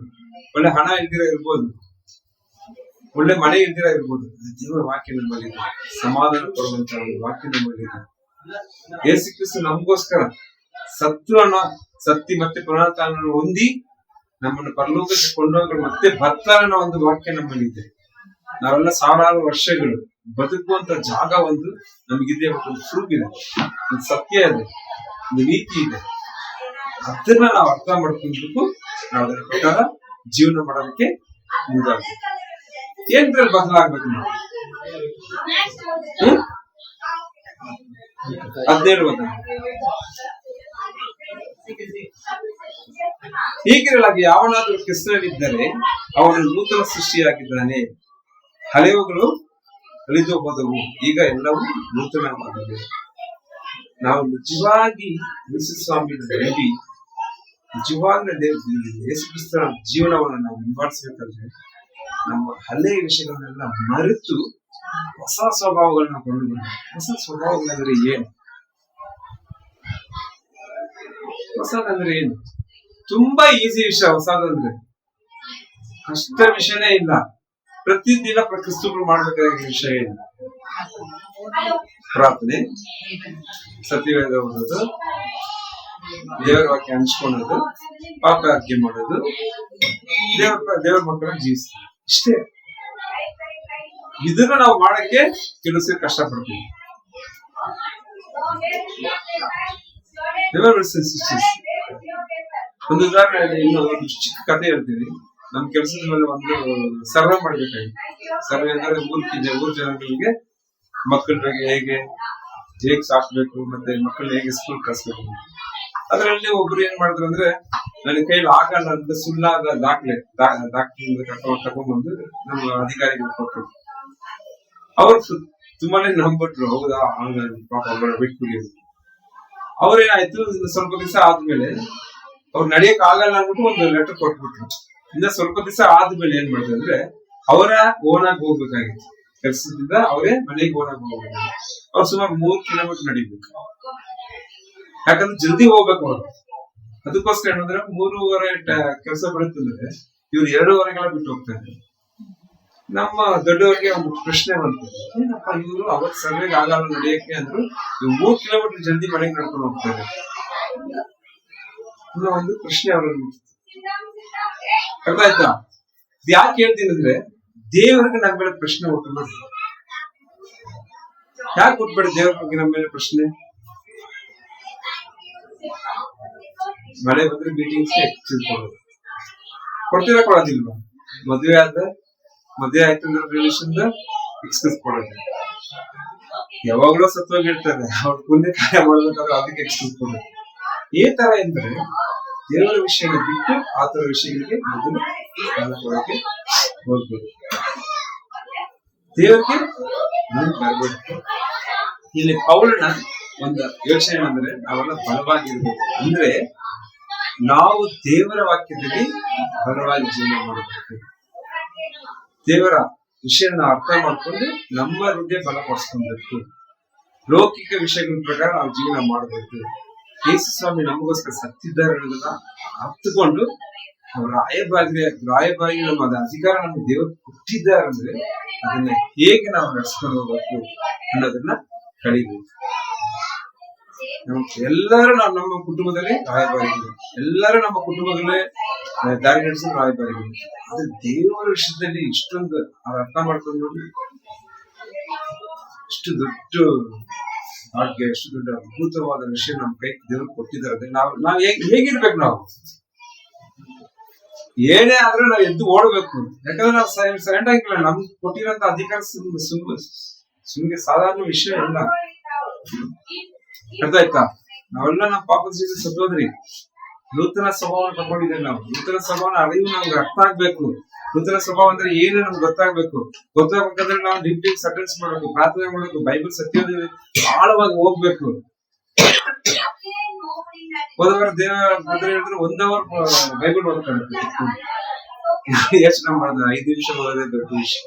ಒಳ್ಳೆ ಹಣ ಇಲ್ದಿರ ಇರ್ಬೋದು, ಒಳ್ಳೆ ಮನೆ ಇಲ್ದಿರ ಇರ್ಬೋದು, ದೇವರ ವಾಕ್ಯ ನಮ್ಮಲ್ಲಿದೆ. ಸಮಾಧಾನ ಕೊಡುವಂತ ಒಂದು ವಾಕ್ಯ ನಮ್ಮಲ್ಲಿದೆ. ಯೇಸು ಕ್ರಿಸ್ತ ನಮಗೋಸ್ಕರ ಸತ್ರು ಅನ್ನೋ ಸತ್ತಿ ಮತ್ತೆ ಪುನರುತ್ಥಾನವನ್ನು ಹೊಂದಿ ನಮ್ಮನ್ನು ಪರಲೋಕಕ್ಕೆ ಕೊಂಡೋಗಲು ಮತ್ತೆ ಬರ್ತಾರೆ ಅನ್ನೋ ಒಂದು ವಾಕ್ಯ ನಮ್ಮಲ್ಲಿದೆ. ನಾವೆಲ್ಲ ಸಾವಿರಾರು ವರ್ಷಗಳು ಬದುಕುವಂತ ಜಾಗ ಒಂದು ನಮಗಿದೆ, ಒಂದು ಪ್ರೂಫ್ ಇದೆ, ಒಂದು ಸತ್ಯ ಇದೆ, ಒಂದು ನೀತಿ ಇದೆ. ಅದನ್ನ ನಾವು ಅರ್ಥ ಮಾಡ್ಕೊಂಡ್ಬಿಟ್ಟು ನಾವು ಅದರ ಪ್ರಕಾರ ಜೀವನ ಮಾಡೋದಕ್ಕೆ ಮುಂದಾಗಬೇಕು. ಏನ್ರಲ್ಲಿ ಬದಲಾಗ್ಬೇಕು ನಾವು? 17 ಹೀಗಿರಲಾಗಿ ಯಾವನಾದ್ರೂ ಕ್ರಿಸ್ತನಲ್ಲಿದ್ದರೆ ಅವನು ನೂತನ ಸೃಷ್ಟಿಯಾಗಿದ್ದಾನೆ, ಹಳೆಯವುಗಳು ಅಳಿದು ಹೋದವು, ಈಗ ಎಲ್ಲವೂ ನೂತನವಾದವು. ನಾವು ನಿಜವಾಗಿ ಯೇಸು ಸ್ವಾಮಿ ನಂಬಿ ನಿಜವಾಗ್ಲೂ ಯೇಸು ಕ್ರಿಸ್ತನ ಜೀವನವನ್ನು ನಾವು ಹಿಂಬಾಲಿಸಬೇಕಾದ್ರೆ ನಮ್ಮ ಹಳೆಯ ವಿಷಯಗಳನ್ನೆಲ್ಲ ಮರೆತು ಹೊಸ ಸ್ವಭಾವಗಳನ್ನ ಕೊಂಡು ಬರಬೇಕು. ಹೊಸ ಸ್ವಭಾವಗಳಂದ್ರೆ ಏನು? ಹೊಸದಂದ್ರೆ ಏನು? ತುಂಬಾ ಈಸಿ ವಿಷಯ ಹೊಸದಂದ್ರೆ. ಕಷ್ಟ ವಿಷಯನೇ ಇಲ್ಲ. ಪ್ರತಿದಿನ ಕ್ರಿಸ್ತರು ಮಾಡ್ಬೇಕಾಗಿರೋ ವಿಷಯ ಏನು? ಪ್ರಾರ್ಥನೆ, ಸತ್ಯವೇದ ಓದೋದು, ದೇವರ ವಾಕ್ಯ ಹಂಚ್ಕೊಳ್ಳೋದು, ಪಾಪ ಅರ್ಕೆ ಮಾಡೋದು, ದೇವರ ಮಕ್ಕಳನ್ನ ಜೀವಿಸ್ತೀವಿ, ಇಷ್ಟೇ. ಇದನ್ನ ನಾವು ಮಾಡಕ್ಕೆ ಕೆಲಸ ಕಷ್ಟಪಡ್ತೀವಿ. ಒಂದು ಉದಾಹರಣೆ, ಇನ್ನೊಂದು ಚಿಕ್ಕ ಕಥೆ ಹೇಳ್ತೀವಿ. ನಮ್ ಕೆಲಸದ ಮೇಲೆ ಒಂದು ಸರ್ವೆ ಮಾಡ್ಬೇಕಾಗಿತ್ತು. ಸರ್ವೆ ಅಂದ್ರೆ ಊರ್ ಜನಗಳಿಗೆ ಮಕ್ಕಳಿಗೆ ಹೇಗೆ ಸಾಕ್ಬೇಕು, ಮತ್ತೆ ಮಕ್ಕಳನ್ನ ಹೇಗೆ ಸ್ಕೂಲ್ ಕಳಿಸ್ಬೇಕು. ಅದ್ರಲ್ಲಿ ಒಬ್ರು ಏನ್ ಮಾಡಿದ್ರು ಅಂದ್ರೆ, ನನ್ನ ಕೈಲಿ ಆಗಲ್ಲ ಅಂತ ಸುಳ್ಳಾದ ದಾಖಲೆ ತಗೊಂಡ್ಬಂದು ನಮ್ಮ ಅಧಿಕಾರಿಗಳು ಕೊಟ್ಟರು. ಅವ್ರು ತುಂಬಾನೇ ನಂಬಿಟ್ರು. ಹೌದಾ, ಪಾಪ ಬಿಟ್ಬಿಡಿ. ಅವ್ರೇನಾಯ್ತು, ಸ್ವಲ್ಪ ದಿವಸ ಆದ್ಮೇಲೆ ಅವ್ರು ನಡಿಯಕ್ ಆಗಲ್ಲ ಅಂದ್ಬಿಟ್ಟು ಒಂದು ಲೆಟರ್ ಕೊಟ್ಬಿಟ್ರು. ಇನ್ನ ಸ್ವಲ್ಪ ದಿವಸ ಆದ್ಮೇಲೆ ಏನ್ ಮಾಡಿದ್ರು ಅಂದ್ರೆ, ಅವರ ಓನಾಗಿ ಹೋಗ್ಬೇಕಾಗಿತ್ತು. ಕೆಲಸದಿಂದ ಅವರೇ ಮನೆಗೆ ಓನಾಗಿ ಹೋಗ್ಬೇಕಾಗಿತ್ತು. ಅವ್ರು ಸುಮಾರು 3 ಕಿಲೋಮೀಟರ್ ನಡಿಬೇಕು. ಯಾಕಂದ್ರೆ ಜಲ್ದಿ ಹೋಗ್ಬೇಕು ಅವ್ರು. ಅದಕ್ಕೋಸ್ಕರ ಏನಂದ್ರೆ 3:30 ಕೆಲಸ ಬರುತ್ತಂದ್ರೆ ಇವ್ರು 2:15 ಬಿಟ್ಟು ಹೋಗ್ತಾರೆ. ನಮ್ಮ ದೊಡ್ಡವರಿಗೆ ಒಂದು ಪ್ರಶ್ನೆ ಬಂತು, ಏನಪ್ಪ ಇವರು ಅವತ್ ಸರ್ವೆಗೆ ಆಗಲ್ಲ ನಡೆಯಕ್ಕೆ ಅಂದ್ರು, 3 ಕಿಲೋಮೀಟರ್ ಜಲ್ದಿ ಮನೆಗೆ ನಡ್ಕೊಂಡು ಹೋಗ್ತಾರೆ. ಒಂದು ಪ್ರಶ್ನೆ ಅವ್ರಲ್ಲಿ ಅರ್ಥ ಆಯ್ತಾ? ಯಾಕೆ ಹೇಳ್ತೀನಿ ಅಂದ್ರೆ, ದೇವರಿಗೆ ನಮ್ಮ ಮೇಲೆ ಪ್ರಶ್ನೆ ಹುಟ್ಟಬೇಡಿ. ಯಾಕೆ ಹುಟ್ಟಬೇಡಿ ದೇವ್ರ ಬಗ್ಗೆ ನಮ್ಮ ಮೇಲೆ ಪ್ರಶ್ನೆ? ಮಳೆ ಬಂದ್ರೆ ಮೀಟಿಂಗ್ಸ್ ಕೊಡ್ತೀರಾ, ಕೊಡೋದಿಲ್ವಾ? ಮದ್ವೆ ಆಯ್ತು ಅಂದ್ರೆ ರಿಲೇಷನ್ ಎಕ್ಸ್ಕ್ಯೂಸ್ ಕೊಡೋದು. ಯಾವಾಗ್ಲೂ ಸತ್ವಾಗಿರ್ತಾರೆ, ಅವ್ರ ಪುಣ್ಯ ಕಾರ್ಯ ಮಾಡ್ಬೇಕಾದ್ರೆ ಅದಕ್ಕೆ ಎಕ್ಸ್ಕ್ಯೂಸ್ ಕೊಡೋದು. ಈ ತರ ಅಂದ್ರೆ ದೇವರ ವಿಷಯನ ಬಿಟ್ಟು ಆತರ ವಿಷಯಗಳಿಗೆ ಮೊದಲು ಕಾಲ ಕೊಡಕ್ಕೆ ಹೋಗ್ಬೋದು. ದೇವರಿಗೆ ಬರ್ಬೇಕು. ಇಲ್ಲಿ ಪೌಲನ ಒಂದು ಯೋಚನೆ ಅಂದ್ರೆ, ನಾವೆಲ್ಲ ಬಲವಾಗಿರ್ಬೇಕು. ಅಂದ್ರೆ ನಾವು ದೇವರ ವಾಕ್ಯದಲ್ಲಿ ಬಲವಾಗಿ ಜೀವನ ಮಾಡಬೇಕು. ದೇವರ ವಿಷಯನ ಅರ್ಥ ಮಾಡ್ಕೊಂಡು ನಮ್ಮ ಹೃದಯ ಬಲಪಡಿಸ್ಕೊಬೇಕು. ಲೌಕಿಕ ವಿಷಯಗಳ ಪ್ರಕಾರ ನಾವು ಜೀವನ ಮಾಡಬೇಕು. ಯೇಸು ಸ್ವಾಮಿ ನಮಗೋಸ್ಕರ ಸತ್ತಿದ್ದಾರೆ ಅನ್ನೋದನ್ನ ಅರ್ಥಕೊಂಡು ರಾಯಭಾರಿ ನಮ್ಮ ಅಧಿಕಾರ ನಮ್ಗೆ ದೇವರು ಕೊಟ್ಟಿದ್ದಾರೆ ಅಂದ್ರೆ ಅದನ್ನ ಹೇಗೆ ನಾವು ನಡೆಸ್ಕೊಂಡು ಹೋಗ್ಬೇಕು ಅನ್ನೋದನ್ನ ಕಲಿಬೇಕು. ಎಲ್ಲರೂ ನಮ್ಮ ಕುಟುಂಬದಲ್ಲಿ ರಾಯಭಾರಿಗಳು, ಎಲ್ಲರೂ ನಮ್ಮ ಕುಟುಂಬದಲ್ಲೇ ದಾರಿ ನಡೆಸೋ ರಾಯಭಾರಿಗಳು. ಆದ್ರೆ ದೇವರ ವಿಷಯದಲ್ಲಿ ಇಷ್ಟೊಂದು ಅರ್ಥ ಮಾಡ್ಕೊಂಡು ನೋಡಿ, ಇಷ್ಟು ದೊಡ್ಡ ಭಾಗ್ಯ, ಎಷ್ಟು ದೊಡ್ಡ ಅದ್ಭುತವಾದ ವಿಷಯ ನಮ್ಮ ಕೈ ದೇವರು ಕೊಟ್ಟಿದ್ದಾರೆ. ನಾವ್ ಹೇಗಿರ್ಬೇಕು? ನಾವು ಏನೇ ಆದ್ರೂ ನಾವು ಎದ್ದು ಓಡ್ಬೇಕು. ಯಾಕಂದ್ರೆ ನಾವು ಸೈಲೆಂಟ್ ಆಗಿಲ್ಲ. ನಮ್ಗೆ ಕೊಟ್ಟಿರೋಂತ ಅಧಿಕಾರ ಸುಮ್ಗೆ ಸಾಧಾರಣ ವಿಷಯ ಇಲ್ಲ. ಅರ್ಥ ಆಯ್ತಾ? ನಾವೆಲ್ಲ ನಮ್ಮ ಪಾಪದ ಜೀವನ ಸತ್ತೋದ್ರಿ. ನೂತನ ಸ್ವಭಾವನ ತಗೊಂಡಿದ್ದೇವೆ ನಾವು. ನೂತನ ಸ್ವಭಾವನ ಅರಿವು ನಮ್ಗೆ ಅರ್ಥ ಆಗ್ಬೇಕು. ನೂತನ ಸ್ವಭಾವ ಅಂದ್ರೆ ಏನು ನಮ್ಗೆ ಗೊತ್ತಾಗ್ಬೇಕು. ಗೊತ್ತಾಗ್ಬೇಕಂದ್ರೆ ನಾವು ಡಿಪ್ಟಿಂಗ್ ಅಟೆಂಡ್ಸ್ ಮಾಡ್ಬೇಕು, ಪ್ರಾರ್ಥನೆ ಮಾಡ್ಬೇಕು, ಬೈಬಲ್ ಸತ್ಯದ ಆಳವಾಗಿ ಹೋಗ್ಬೇಕು. ಹೋದವರ ದೇವರ ಹೇಳಿದ್ರೆ 1 ಅವರ್ ಬೈಬಲ್ ಓದ್ತಾರೆ. ಯೋಚನೆ ಮಾಡಿದ್ರೆ 5 ನಿಮಿಷ ಓದೋದೇ ದೊಡ್ಡ ವಿಷಯ.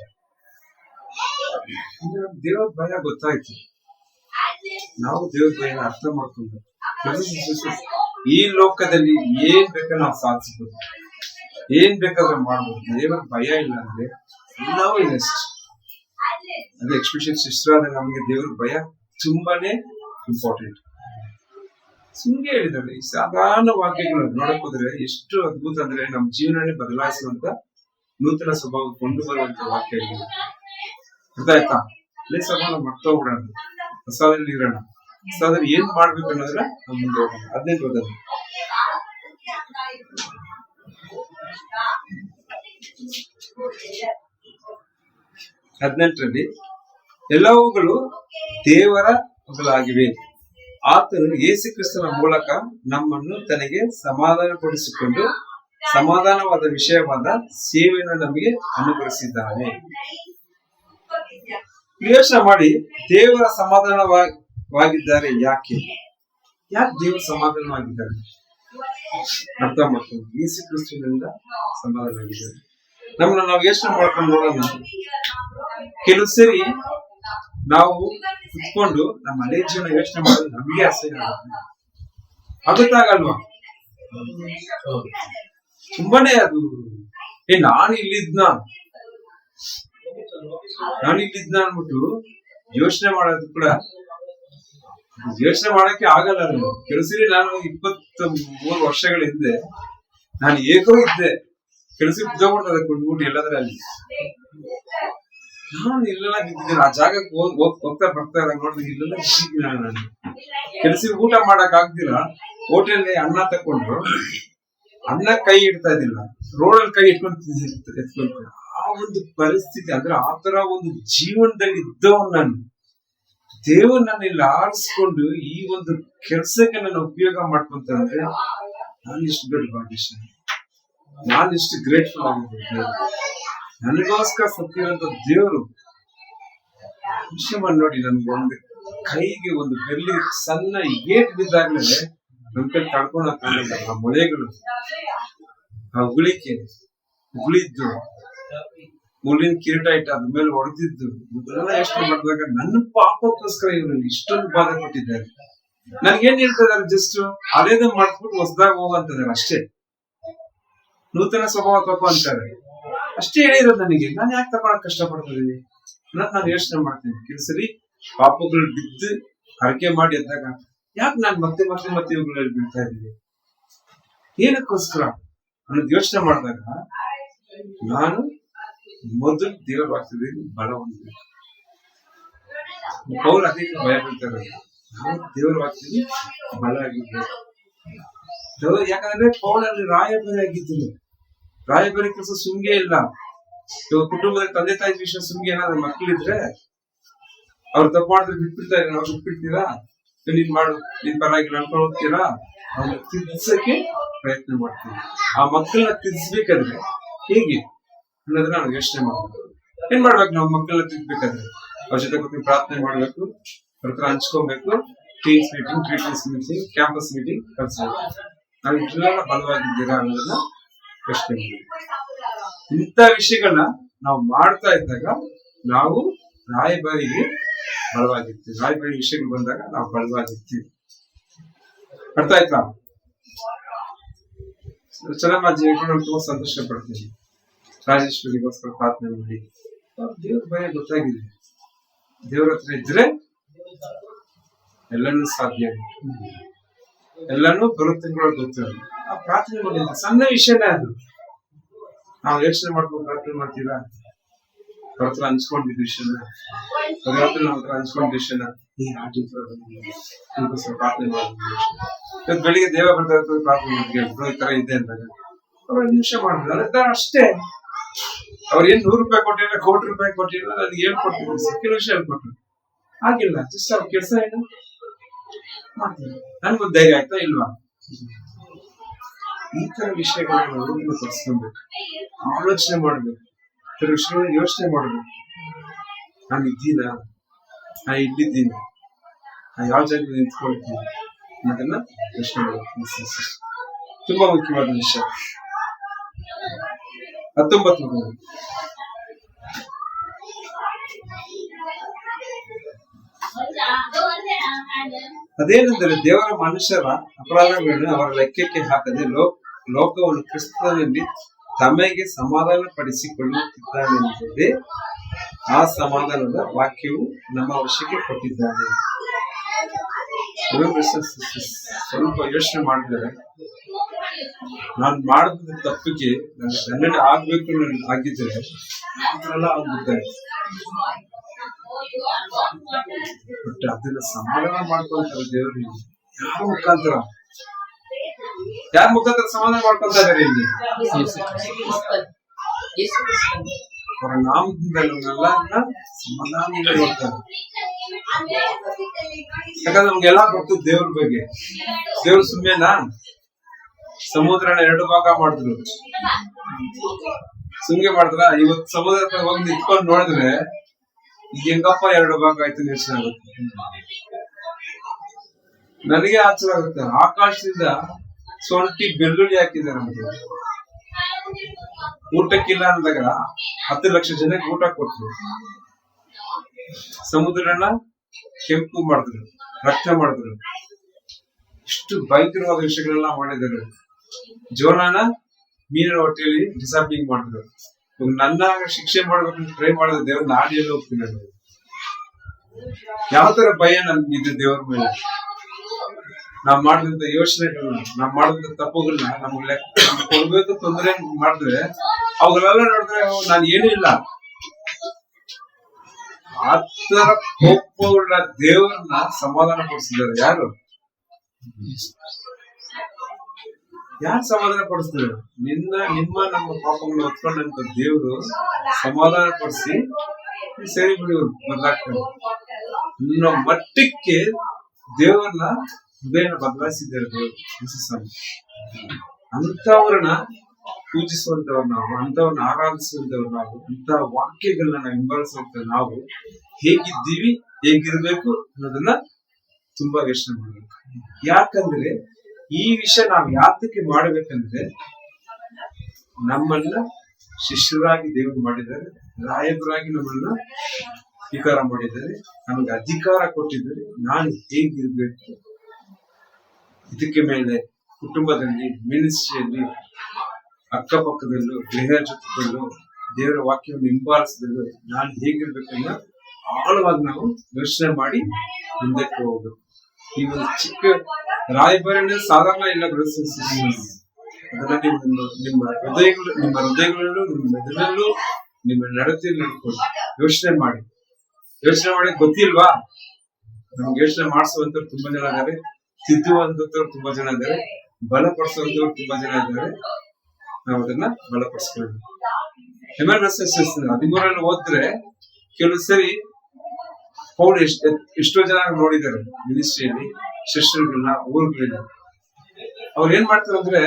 ದೇವರ ಭಯ ಗೊತ್ತಾಯ್ತು. ನಾವು ದೇವ್ರ ಭಯನ ಅರ್ಥ ಮಾಡ್ಕೊಂಡು ಈ ಲೋಕದಲ್ಲಿ ಏನ್ ಬೇಕಾದ್ರೆ ನಾವು ಸಾಧಿಸಬಹುದು, ಏನ್ ಬೇಕಾದ್ರೆ ಮಾಡ್ಬೋದು. ದೇವರ ಭಯ ಇಲ್ಲ ಅಂದ್ರೆ ಎಲ್ಲವೂ ಇನ್ನೆಸ್ಟ್. ಅದು ಎಕ್ಸ್ಪೆಷಲ್ ಶಿಷ್ಟರಾದ ನಮಗೆ ದೇವ್ರ ಭಯ ತುಂಬಾನೇ ಇಂಪಾರ್ಟೆಂಟ್. ಸುಮ್ಗೆ ಹೇಳಿದ್ದಾರೆ ಈ ಸಾಧಾರಣ ವಾಕ್ಯಗಳು ನೋಡಕ್ ಹೋದ್ರೆ ಎಷ್ಟು ಅದ್ಭುತ ಅಂದ್ರೆ ನಮ್ಮ ಜೀವನನೇ ಬದಲಾಯಿಸುವಂತ ನೂತನ ಸ್ವಭಾವ ಕೊಂಡು ಬರುವಂತ ವಾಕ್ಯ ಇದೆ. ಅರ್ಥ ಆಯ್ತಾ? ಅಲ್ಲೇ ಸ್ವಭಾವ ಮರ್ತೋಗ್ಬಿಡೋಣ, ಹೊಸದಲ್ಲಿ ಇರೋಣ. ಹೊಸದಲ್ಲಿ ಏನ್ ಮಾಡ್ಬೇಕು ಅನ್ನೋದ್ರ ನಾವು ಮುಂದೆ ಹೋಗೋಣ. 18 18ರಲ್ಲಿ ಎಲ್ಲವುಗಳು ದೇವರಗಳಾಗಿವೆ. ಆತನು ಯೇಸು ಕ್ರಿಸ್ತನ ಮೂಲಕ ನಮ್ಮನ್ನು ತನಗೆ ಸಮಾಧಾನಪಡಿಸಿಕೊಂಡು ಸಮಾಧಾನವಾದ ವಿಷಯವಾದ ಸೇವೆಯನ್ನು ನಮಗೆ ಅನುಗ್ರಹಿಸಿದ್ದಾನೆ. ಯೋಚನೆ ಮಾಡಿ, ದೇವರ ಸಮಾಧಾನವಾಗಿದ್ದಾರೆ. ಯಾಕೆ ದೇವರ ಸಮಾಧಾನವಾಗಿದ್ದಾರೆ? ಅರ್ಥ ಮಾಡ್ಕೊಂಡು ಯೇಸು ಕ್ರಿಸ್ತನಿಂದ ಸಮಾಧಾನವಾಗಿದ್ದಾರೆ. ನಮ್ಮನ್ನ ನಾವು ಯೋಚನೆ ಮಾಡ್ಕೊಂಡು ನೋಡೋಣ. ಕೆಲವು ಸರಿ ನಾವು ಕುತ್ಕೊಂಡು ನಮ್ಮ ಹಳೆ ಜೀವನ ಯೋಚನೆ ಮಾಡೋದು ನಮಗೆ ಅಸಹ್ಯ ಆಗುತ್ತಾಗಲ್ವಾ? ತುಂಬಾನೇ ಅದು ನಾನು ಇಲ್ಲಿದ್ನ ಅನ್ಬಿಟ್ಟು ಯೋಚನೆ ಮಾಡೋದು ಕೂಡ ಯೋಚನೆ ಮಾಡಕ್ಕೆ ಆಗಲ್ಲ. ಕೆಲವು ಸರಿ ನಾನು 23 ವರ್ಷಗಳ ಹಿಂದೆ ನಾನು ಏಕೋ ಇದ್ದೆ, ಕೆಲಸ ಬಿದ್ದೋಗ್ಬಿಡ್ತದೆ ಕುಂಡ್ಬಿಟ್ಟು ಎಲ್ಲಾದ್ರೆ ಅಲ್ಲಿ. ನಾನು ಇಲ್ಲೆಲ್ಲ ಬಿದ್ದಿದ್ದೀನಿ, ಆ ಜಾಗಕ್ಕೆ ಹೋಗ್ತಾ ಬರ್ತಾ ಇರೋ ನೋಡಿದ್ರೆ ಇಲ್ಲೆಲ್ಲ ಬಿದ್ದಿದ್ದೀನಿ. ನಾನು ಕೆಲಸ ಊಟ ಮಾಡಕ್ ಆಗ್ದಿರ ಹೋಟೆಲ್ ಅನ್ನ ತಕೊಂಡ್ರು, ಅನ್ನ ಕೈ ಇಡ್ತಾ ಇದ್ದಿಲ್ಲ, ರೋಡಲ್ಲಿ ಕೈ ಎತ್ಕೊಂತ ಆ ಒಂದು ಪರಿಸ್ಥಿತಿ. ಅಂದ್ರೆ ಆತರ ಒಂದು ಜೀವನದಲ್ಲಿ ಇದ್ದವನ್ ನಾನು. ದೇವರು ನನ್ನ ಇಲ್ಲಿ ಆರಿಸ್ಕೊಂಡು ಈ ಒಂದು ಕೆಲ್ಸಕ್ಕೆ ನನ್ನ ಉಪಯೋಗ ಮಾಡ್ಕೊಂತಂದ್ರೆ ನಾನು ಇಷ್ಟು ದೊಡ್ಡ ಭಾಗ್ಯಶಾಲಿ, ನಾನು ಇಷ್ಟು ಗ್ರೇಟ್ಫುಲ್ ಆಗಿದ್ದೆ. ನನಗೋಸ್ಕರ ಸತ್ತಿರೋಂಥ ದೇವರು ವಿಷಯ ಮಾಡಿ ನೋಡಿ. ನನ್ಗೆ ಒಂದು ಕೈಗೆ ಒಂದು ಬೆಳ್ಳಿ ಸಣ್ಣ ಏಟ್ ಬಿದ್ದಾಗ್ಲೇ ನಮ್ ಕೈ ತಡ್ಕೊಳಕ್ಕಾಗಲ್ಲ. ಆ ಮೊಳೆಗಳು, ಆ ಉಗುಳಿದ್ದು, ಮುಳ್ಳಿನ ಕಿರೀಟ ಇಟ್ಟು ಅದ್ರ ಮೇಲೆ ಹೊಡೆದಿದ್ದು, ಇದೆಲ್ಲ ಎಷ್ಟು ಮಾಡಿದಾಗ ನನ್ನ ಪಾಪಕ್ಕೋಸ್ಕರ ಇವರು ಇಷ್ಟೊಂದು ಬಾಧೆ ಕೊಟ್ಟಿದ್ದಾರೆ. ನನ್ಗೇನ್ ಹೇಳ್ತಾ ಇದಾರೆ? ಜಸ್ಟ್ ಅದೇದ ಮಾಡ್ಬಿಟ್ಟು ಹೊಸದಾಗ ಹೋಗಂತಿದ್ದಾರೆ ಅಷ್ಟೇ. ನೂತನ ಸ್ವಭಾವ ತಗೋ ಅಂತಾರೆ ಅಷ್ಟೇ ಹೇಳಿರೋದು ನನಗೆ. ನಾನು ಯಾಕೆ ತಗೊಳಕ್ ಕಷ್ಟಪಡ್ತಿದ್ದೀನಿ ನಾನು ಯೋಚನೆ ಮಾಡ್ತೀನಿ. ಕೆಲಸರಿ ಪಾಪಗಳು ಬಿದ್ದು ಅರಕೆ ಮಾಡಿ ಎದ್ದಾಗ ಯಾಕೆ ನಾನು ಮತ್ತೆ ಇವುಗಳಲ್ಲಿ ಬೀಳ್ತಾ ಇದ್ದೀನಿ, ಏನಕ್ಕೋಸ್ಕರ ಅನ್ನೋದು ಯೋಚನೆ ಮಾಡಿದಾಗ ನಾನು ಮೊದಲು ದೇವರ ವಾಕ್ಯದಲ್ಲಿ ಬಲ ಹೊಂದಬೇಕು. ಪೌಲ್ ಅದಕ್ಕೆ ಭಯ ಬೀಳ್ತಾರೆ, ನಾವು ದೇವರ ವಾಕ್ಯದಲ್ಲಿ ಬಲ ಆಗಿರ್ಬೇಕು. ಯಾಕಂದ್ರೆ ಪೌಲಲ್ಲಿ ರಾಯಭಾರಿ ಆಗಿದ್ರು. ರಾಯಭಾರಿ ಕೆಲಸ ಸುಮ್ಗೆ ಇಲ್ಲ. ಇವಾಗ ಕುಟುಂಬದಲ್ಲಿ ತಂದೆ ತಾಯಿ ವಿಷಯ ಸುಮ್ಗೆ ಏನಾದ್ರು ಮಕ್ಕಳಿದ್ರೆ ಅವ್ರು ತಪ್ಪು ಮಾಡಿದ್ರೆ ಬಿಟ್ಬಿಡ್ತಾ ಇದ್ರೆ ನಾವು ಬಿಟ್ಬಿಡ್ತೀರಾ? ನೀನ್ ಮಾಡು, ನೀನ್ ಪರವಾಗಿಲ್ಲ ಅನ್ಕೊಂಡು ಹೋಗ್ತೀರಾ? ಅವ್ನ ತಿದ್ಸಕ್ಕೆ ಪ್ರಯತ್ನ ಮಾಡ್ತೀವಿ. ಆ ಮಕ್ಕಳನ್ನ ತಿದ್ಸ್ಬೇಕಾದ್ರೆ ಹೇಗೆ ಅನ್ನೋದನ್ನ ನಾವು ಯೋಚನೆ ಮಾಡ್ಬೇಕು. ಏನ್ ಮಾಡ್ಬೇಕು? ನಾವು ಮಕ್ಕಳನ್ನ ತಿದ್ಬೇಕಾದ್ರೆ ಅವ್ರ ಜೊತೆ ಕೂತ್ಕೊಂಡು ಪ್ರಾರ್ಥನೆ ಮಾಡ್ಬೇಕು, ಅವ್ರ ಹತ್ರ ಹಂಚ್ಕೊಬೇಕು. Teams meeting, treatments meeting, campus meeting ಕಲ್ಸ್ಬೇಕು. ನಾವು ಇಷ್ಟೆಲ್ಲ ಬಲವಾಗಿದ್ದೀರಾ ಅನ್ನೋದನ್ನ ಯೋಚನೆ ಮಾಡ್ಬೇಕು. ಇಂಥ ವಿಷಯಗಳನ್ನ ನಾವು ಮಾಡ್ತಾ ಇದ್ದಾಗ ನಾವು ರಾಯಭಾರಿಗೆ ಬಲವಾಗಿರ್ತೀವಿ. ರಾಯಭಾರಿ ವಿಷಯಗಳು ಬಂದಾಗ ನಾವು ಬಲವಾಗಿರ್ತೀವಿ. ಅರ್ಥ ಆಯ್ತಾ? ಚೆನ್ನಾಗಿ ಜೀವನ ತುಂಬಾ ಸಂತೋಷ ಪಡ್ತೀನಿ. ರಾಜೇಶ್ವರಿಗೋಸ್ಕರ ಪ್ರಾರ್ಥನೆ ಮಾಡಿ ದೇವ್ರ ಭಯ ಗೊತ್ತಾಗಿದೆ. ದೇವ್ರ ಹತ್ರ ಇದ್ರೆ ಎಲ್ಲನೂ ಸಾಧ್ಯ, ಎಲ್ಲನೂ ಬರುತ್ತೆ ಕೂಡ ಗೊತ್ತಿಲ್ಲ. ಆ ಪ್ರಾರ್ಥನೆ ಮಾಡಿ ಸಣ್ಣ ವಿಷಯನೇ ಅದು. ನಾವು ಯೋಚನೆ ಮಾಡ್ಕೊಂಡು ಪ್ರಾರ್ಥನೆ ಮಾಡ್ತೀರಾ? ಅವ್ರ ಹತ್ರ ಹಂಚ್ಕೊಂಡಿದ್ದ ವಿಷಯನ, ಅವ್ರ ಹತ್ರ ನಾವು ಹತ್ರ ಹಂಚ್ಕೊಂಡಿದ್ದ ವಿಷಯನ ಪ್ರಾರ್ಥನೆ ಮಾಡಿದ್ವಿ. ಬೆಳಿಗ್ಗೆ ದೇವ ಬರ್ತಾ ಇರ್ತದೆ, ಪ್ರಾರ್ಥನೆ ಮಾಡಿದ್ರು ಈ ತರ ಇದೆ ಅಂದಾಗ ಅವ್ರ ನಿಮಿಷ ಮಾಡಿದ್ರು ಅಷ್ಟೇ. ಅವ್ರ ಏನ್ 100 ರೂಪಾಯಿ ಕೊಟ್ಟಿಲ್ಲ, ಕೋಟಿ ರೂಪಾಯಿ ಕೊಟ್ಟಿಲ್ಲ, ನನಗೆ ಹೇಳ್ಕೊಟ್ಟಿದ್ರು, ಸಿಕ್ಕಿರೋ ವಿಷಯ ಹೇಳ್ಕೊಟ್ರು. ಆಗಿಲ್ಲ, ಜಸ್ಟ್ ಅವ್ರ ಕೆಲಸ ಏನು ಮಾಡ್ತೀನಿ. ನನ್ಗೊಂದು ಧೈರ್ಯ ಆಯ್ತಾ ಇಲ್ವಾ? ಈ ತರ ವಿಷಯಗಳನ್ನ ನಾವು ತರಿಸ್ಕೊಬೇಕು, ಆಲೋಚನೆ ಮಾಡ್ಬೇಕು, ವಿಷಯಗಳನ್ನ ಯೋಚನೆ ಮಾಡ್ಬೇಕು. ನಾನು ಇದ್ದೀನ, ನಾ ಇಲ್ಲಿದ್ದೀನಿ, ನಾ ಯಾವ ಜಾಗದಲ್ಲಿ ನಿಂತ್ಕೊಳ್ತೀನಿ ಅನ್ನೋದನ್ನ ಯೋಚನೆ ಮಾಡ್ಬೇಕು. ತುಂಬಾ ಮುಖ್ಯವಾದ ವಿಷಯ. 19 ಅದೇನೆಂದರೆ ದೇವರ ಮನುಷ್ಯರ ಅಪರಾಧಗಳನ್ನು ಅವರ ಲೆಕ್ಕಕ್ಕೆ ಹಾಕದೆ ಲೋಕವನ್ನು ಕ್ರಿಸ್ತನಲ್ಲಿ ತಮಗೆ ಸಮಾಧಾನ ಪಡಿಸಿಕೊಳ್ಳುತ್ತಿದ್ದಾನೆ ಎಂಬುದೇ ಆ ಸಮಾಧಾನದ ವಾಕ್ಯವು ನಮ್ಮ ವಶಕ್ಕೆ ಕೊಟ್ಟಿದ್ದಾನೆ. ಸ್ವಲ್ಪ ಯೋಚನೆ ಮಾಡಿದರೆ, ನಾನು ಮಾಡಿದ ತಪ್ಪಿಗೆ ನನ್ನ ದಂಡನೆ ಆಗ್ಬೇಕು ಆಗಿದ್ರೆ ಅದೆಲ್ಲ ಆಗುತ್ತೆ. ಬಟ್ ಅದನ್ನ ಸಮಾಧಾನ ಮಾಡ್ಕೊಂತಾರೆ ದೇವರು. ಯಾರ ಮುಖಾಂತರ ಸಮಾಧಾನ ಮಾಡ್ಕೊಂತ ಇದಾರೆ ಇಲ್ಲಿ? ಅವರ ನಾಮದಿಂದ ನಮ್ಮೆಲ್ಲ ಸಮಾಧಾನ ನೋಡ್ತಾರೆ. ಯಾಕಂದ್ರೆ ನಮ್ಗೆಲ್ಲ ಗೊತ್ತು ದೇವ್ರ ಬಗ್ಗೆ. ದೇವ್ರು ಸುಮ್ಮೆನಾ ಸಮುದ್ರನ 2 ಭಾಗ ಮಾಡಿದ್ರು, ಸುಮ್ಗೆ ಮಾಡಿದ್ರ? ಇವತ್ತು ಸಮುದ್ರ ಹೋಗಿ ನಿಂತ್ಕೊಂಡು ನೋಡಿದ್ರೆ ಈಗ ಹೆಂಗಪ್ಪ 2 ಭಾಗ ಆಯ್ತು ಯೋಚನೆ ಆಗುತ್ತೆ. ನನಗೆ ಆಶ್ಚರ್ಯ ಆಗುತ್ತೆ. ಆಕಾಶದಿಂದ ಸೊಂಟಿ ಬೆಳ್ಳುಳ್ಳಿ ಹಾಕಿದ್ದಾರೆ ನಮ್ಗೆ. ಊಟಕ್ಕಿಲ್ಲ ಅಂದಾಗ 10 ಲಕ್ಷ ಜನಕ್ಕೆ ಊಟ ಕೊಟ್ರು. ಸಮುದ್ರನ ಕೆಂಪು ಮಾಡಿದ್ರು, ರಕ್ತ ಮಾಡಿದ್ರು. ಇಷ್ಟು ಭಯಂಕರವಾದ ವಿಷಯಗಳೆಲ್ಲ ಮಾಡಿದ್ದಾರೆ. ಜೋನಾನ ಮೀನಿನ ಹೊಟ್ಟೆಯಲ್ಲಿ ಡಿಸಾರ್ಟಿಂಗ್ ಮಾಡಿದ್ರು. ನನ್ನ ಶಿಕ್ಷೆ ಮಾಡ್ಬೇಕಂತ ಟ್ರೈ ಮಾಡಿದ ದೇವ್ರ ನಾನು ಎಲ್ಲ ಹೋಗ್ತೀನಿ. ಯಾವ ತರ ಭಯ ನನ್ಗಿದ್ದು ದೇವ್ರ ಮೇಲೆ. ನಾವ್ ಮಾಡಿದಂತ ಯೋಚನೆಗಳನ್ನ, ನಾವ್ ಮಾಡಿದಂತ ತಪ್ಪುಗಳನ್ನ ನಮ್ಗೆ ಕೊಡ್ಬೇಕು ತೊಂದರೆ ಮಾಡಿದ್ರೆ ಅವುಗಳೆಲ್ಲ ನೋಡಿದ್ರೆ ನಾನು ಏನೂ ಇಲ್ಲ. ಆ ತರ ಕೋಪವುಳ್ಳ ದೇವರನ್ನ ಸಮಾಧಾನ ಪಡಿಸಿದ್ದಾರೆ. ಯಾರು ಸಮಾಧಾನ ಪಡಿಸ್ತಾರೆ? ನಿಮ್ಮ ನಮ್ಮ ಪಾಪಗಳನ್ನ ಹೊತ್ಕೊಂಡಂತ ದೇವರು ಸಮಾಧಾನ ಪಡಿಸಿ ಸರಿ ಬಿಡಿ ಬದಲಾಗ್ತಾರೆ ಅನ್ನೋ ಮಟ್ಟಕ್ಕೆ ದೇವರನ್ನ ಹೃದಯನ ಬದಲಾಯಿಸಿದ್ದಾರೆ ದೇವರು. ಅಂತವ್ರನ್ನ ಪೂಜಿಸುವಂತವ್ರು ನಾವು, ಅಂತವ್ರನ್ನ ಆರಾಧಿಸುವಂತವ್ರು ನಾವು, ಅಂತ ವಾಕ್ಯಗಳನ್ನ ನಾವು ಹಿಂಬಾಲಿಸುವಂತ ನಾವು ಹೇಗಿದ್ದೀವಿ, ಹೇಗಿರ್ಬೇಕು ಅನ್ನೋದನ್ನ ತುಂಬಾ ಯೋಚನೆ ಮಾಡ್ಬೇಕು. ಯಾಕಂದ್ರೆ ಈ ವಿಷಯ ನಾವು ಯಾತಕ್ಕೆ ಮಾಡ್ಬೇಕಂದ್ರೆ, ನಮ್ಮನ್ನ ಶಿಷ್ಯರಾಗಿ ದೇವರು ಮಾಡಿದ್ದಾರೆ, ರಾಯಕರಾಗಿ ನಮ್ಮನ್ನ ಸ್ವೀಕಾರ ಮಾಡಿದ್ದಾರೆ, ನಮಗೆ ಅಧಿಕಾರ ಕೊಟ್ಟಿದ್ದಾರೆ. ನಾನು ಹೇಗಿರ್ಬೇಕು, ಇದಕ್ಕೆ ಮೇಲೆ ಕುಟುಂಬದಲ್ಲಿ, ಮಿನಿಸ್ಟ್ರಿಯಲ್ಲಿ, ಅಕ್ಕಪಕ್ಕದಲ್ಲೂ, ಗೃಹ ಜೊತೆದಲ್ಲೂ, ದೇವರ ವಾಕ್ಯವನ್ನು ಹಿಂಬಾಲಿಸಿದಲ್ಲೂ ನಾನು ಹೇಗಿರ್ಬೇಕನ್ನ ಆಳವಾಗಿ ನಾವು ಯೋಚನೆ ಮಾಡಿ ಮುಂದಕ್ಕೆ ಹೋಗ್ಬೇಕು. ಈ ಒಂದು ಚಿಕ್ಕ ರಾಯಭಾರಿ ಸಾಧಾರಣ ಇಲ್ಲ. ಅದನ್ನ ನಿಮ್ಮ ಹೃದಯಗಳಲ್ಲೂ, ನಿಮ್ಮ ಮೆದುಳಲ್ಲೂ, ನಿಮ್ಮ ನಡತೆಯಲ್ಲಿ ನಡ್ಕೊಂಡು ಯೋಚನೆ ಮಾಡಿ ಗೊತ್ತಿಲ್ವಾ? ನಮ್ಗೆ ಯೋಚನೆ ಮಾಡಿಸುವಂತವ್ರು ತುಂಬಾ ಜನ ಇದ್ದಾರೆ, ತಿದ್ದುವಂತವ್ರು ತುಂಬಾ ಜನ ಇದ್ದಾರೆ, ಬಲಪಡಿಸುವಂತವ್ರು ತುಂಬಾ ಜನ ಇದ್ದಾರೆ. ನಾವು ಅದನ್ನ ಬಲಪಡಿಸ್ಕೊಳ್ಳಿ. ಎಮರ್ಜೆನ್ಸಿ 13 ಓದಿದ್ರೆ ಕೆಲವು ಸರಿ ಎಷ್ಟೋ ಜನ ನೋಡಿದ್ದಾರೆ ಮಿನಿಸ್ಟ್ರಿಯಲ್ಲಿ, ಶಿಷ್ಯರುಗಳನ್ನ, ಊರುಗಳನ್ನ. ಅವ್ರು ಏನ್ ಮಾಡ್ತಾರೆ ಅಂದ್ರೆ,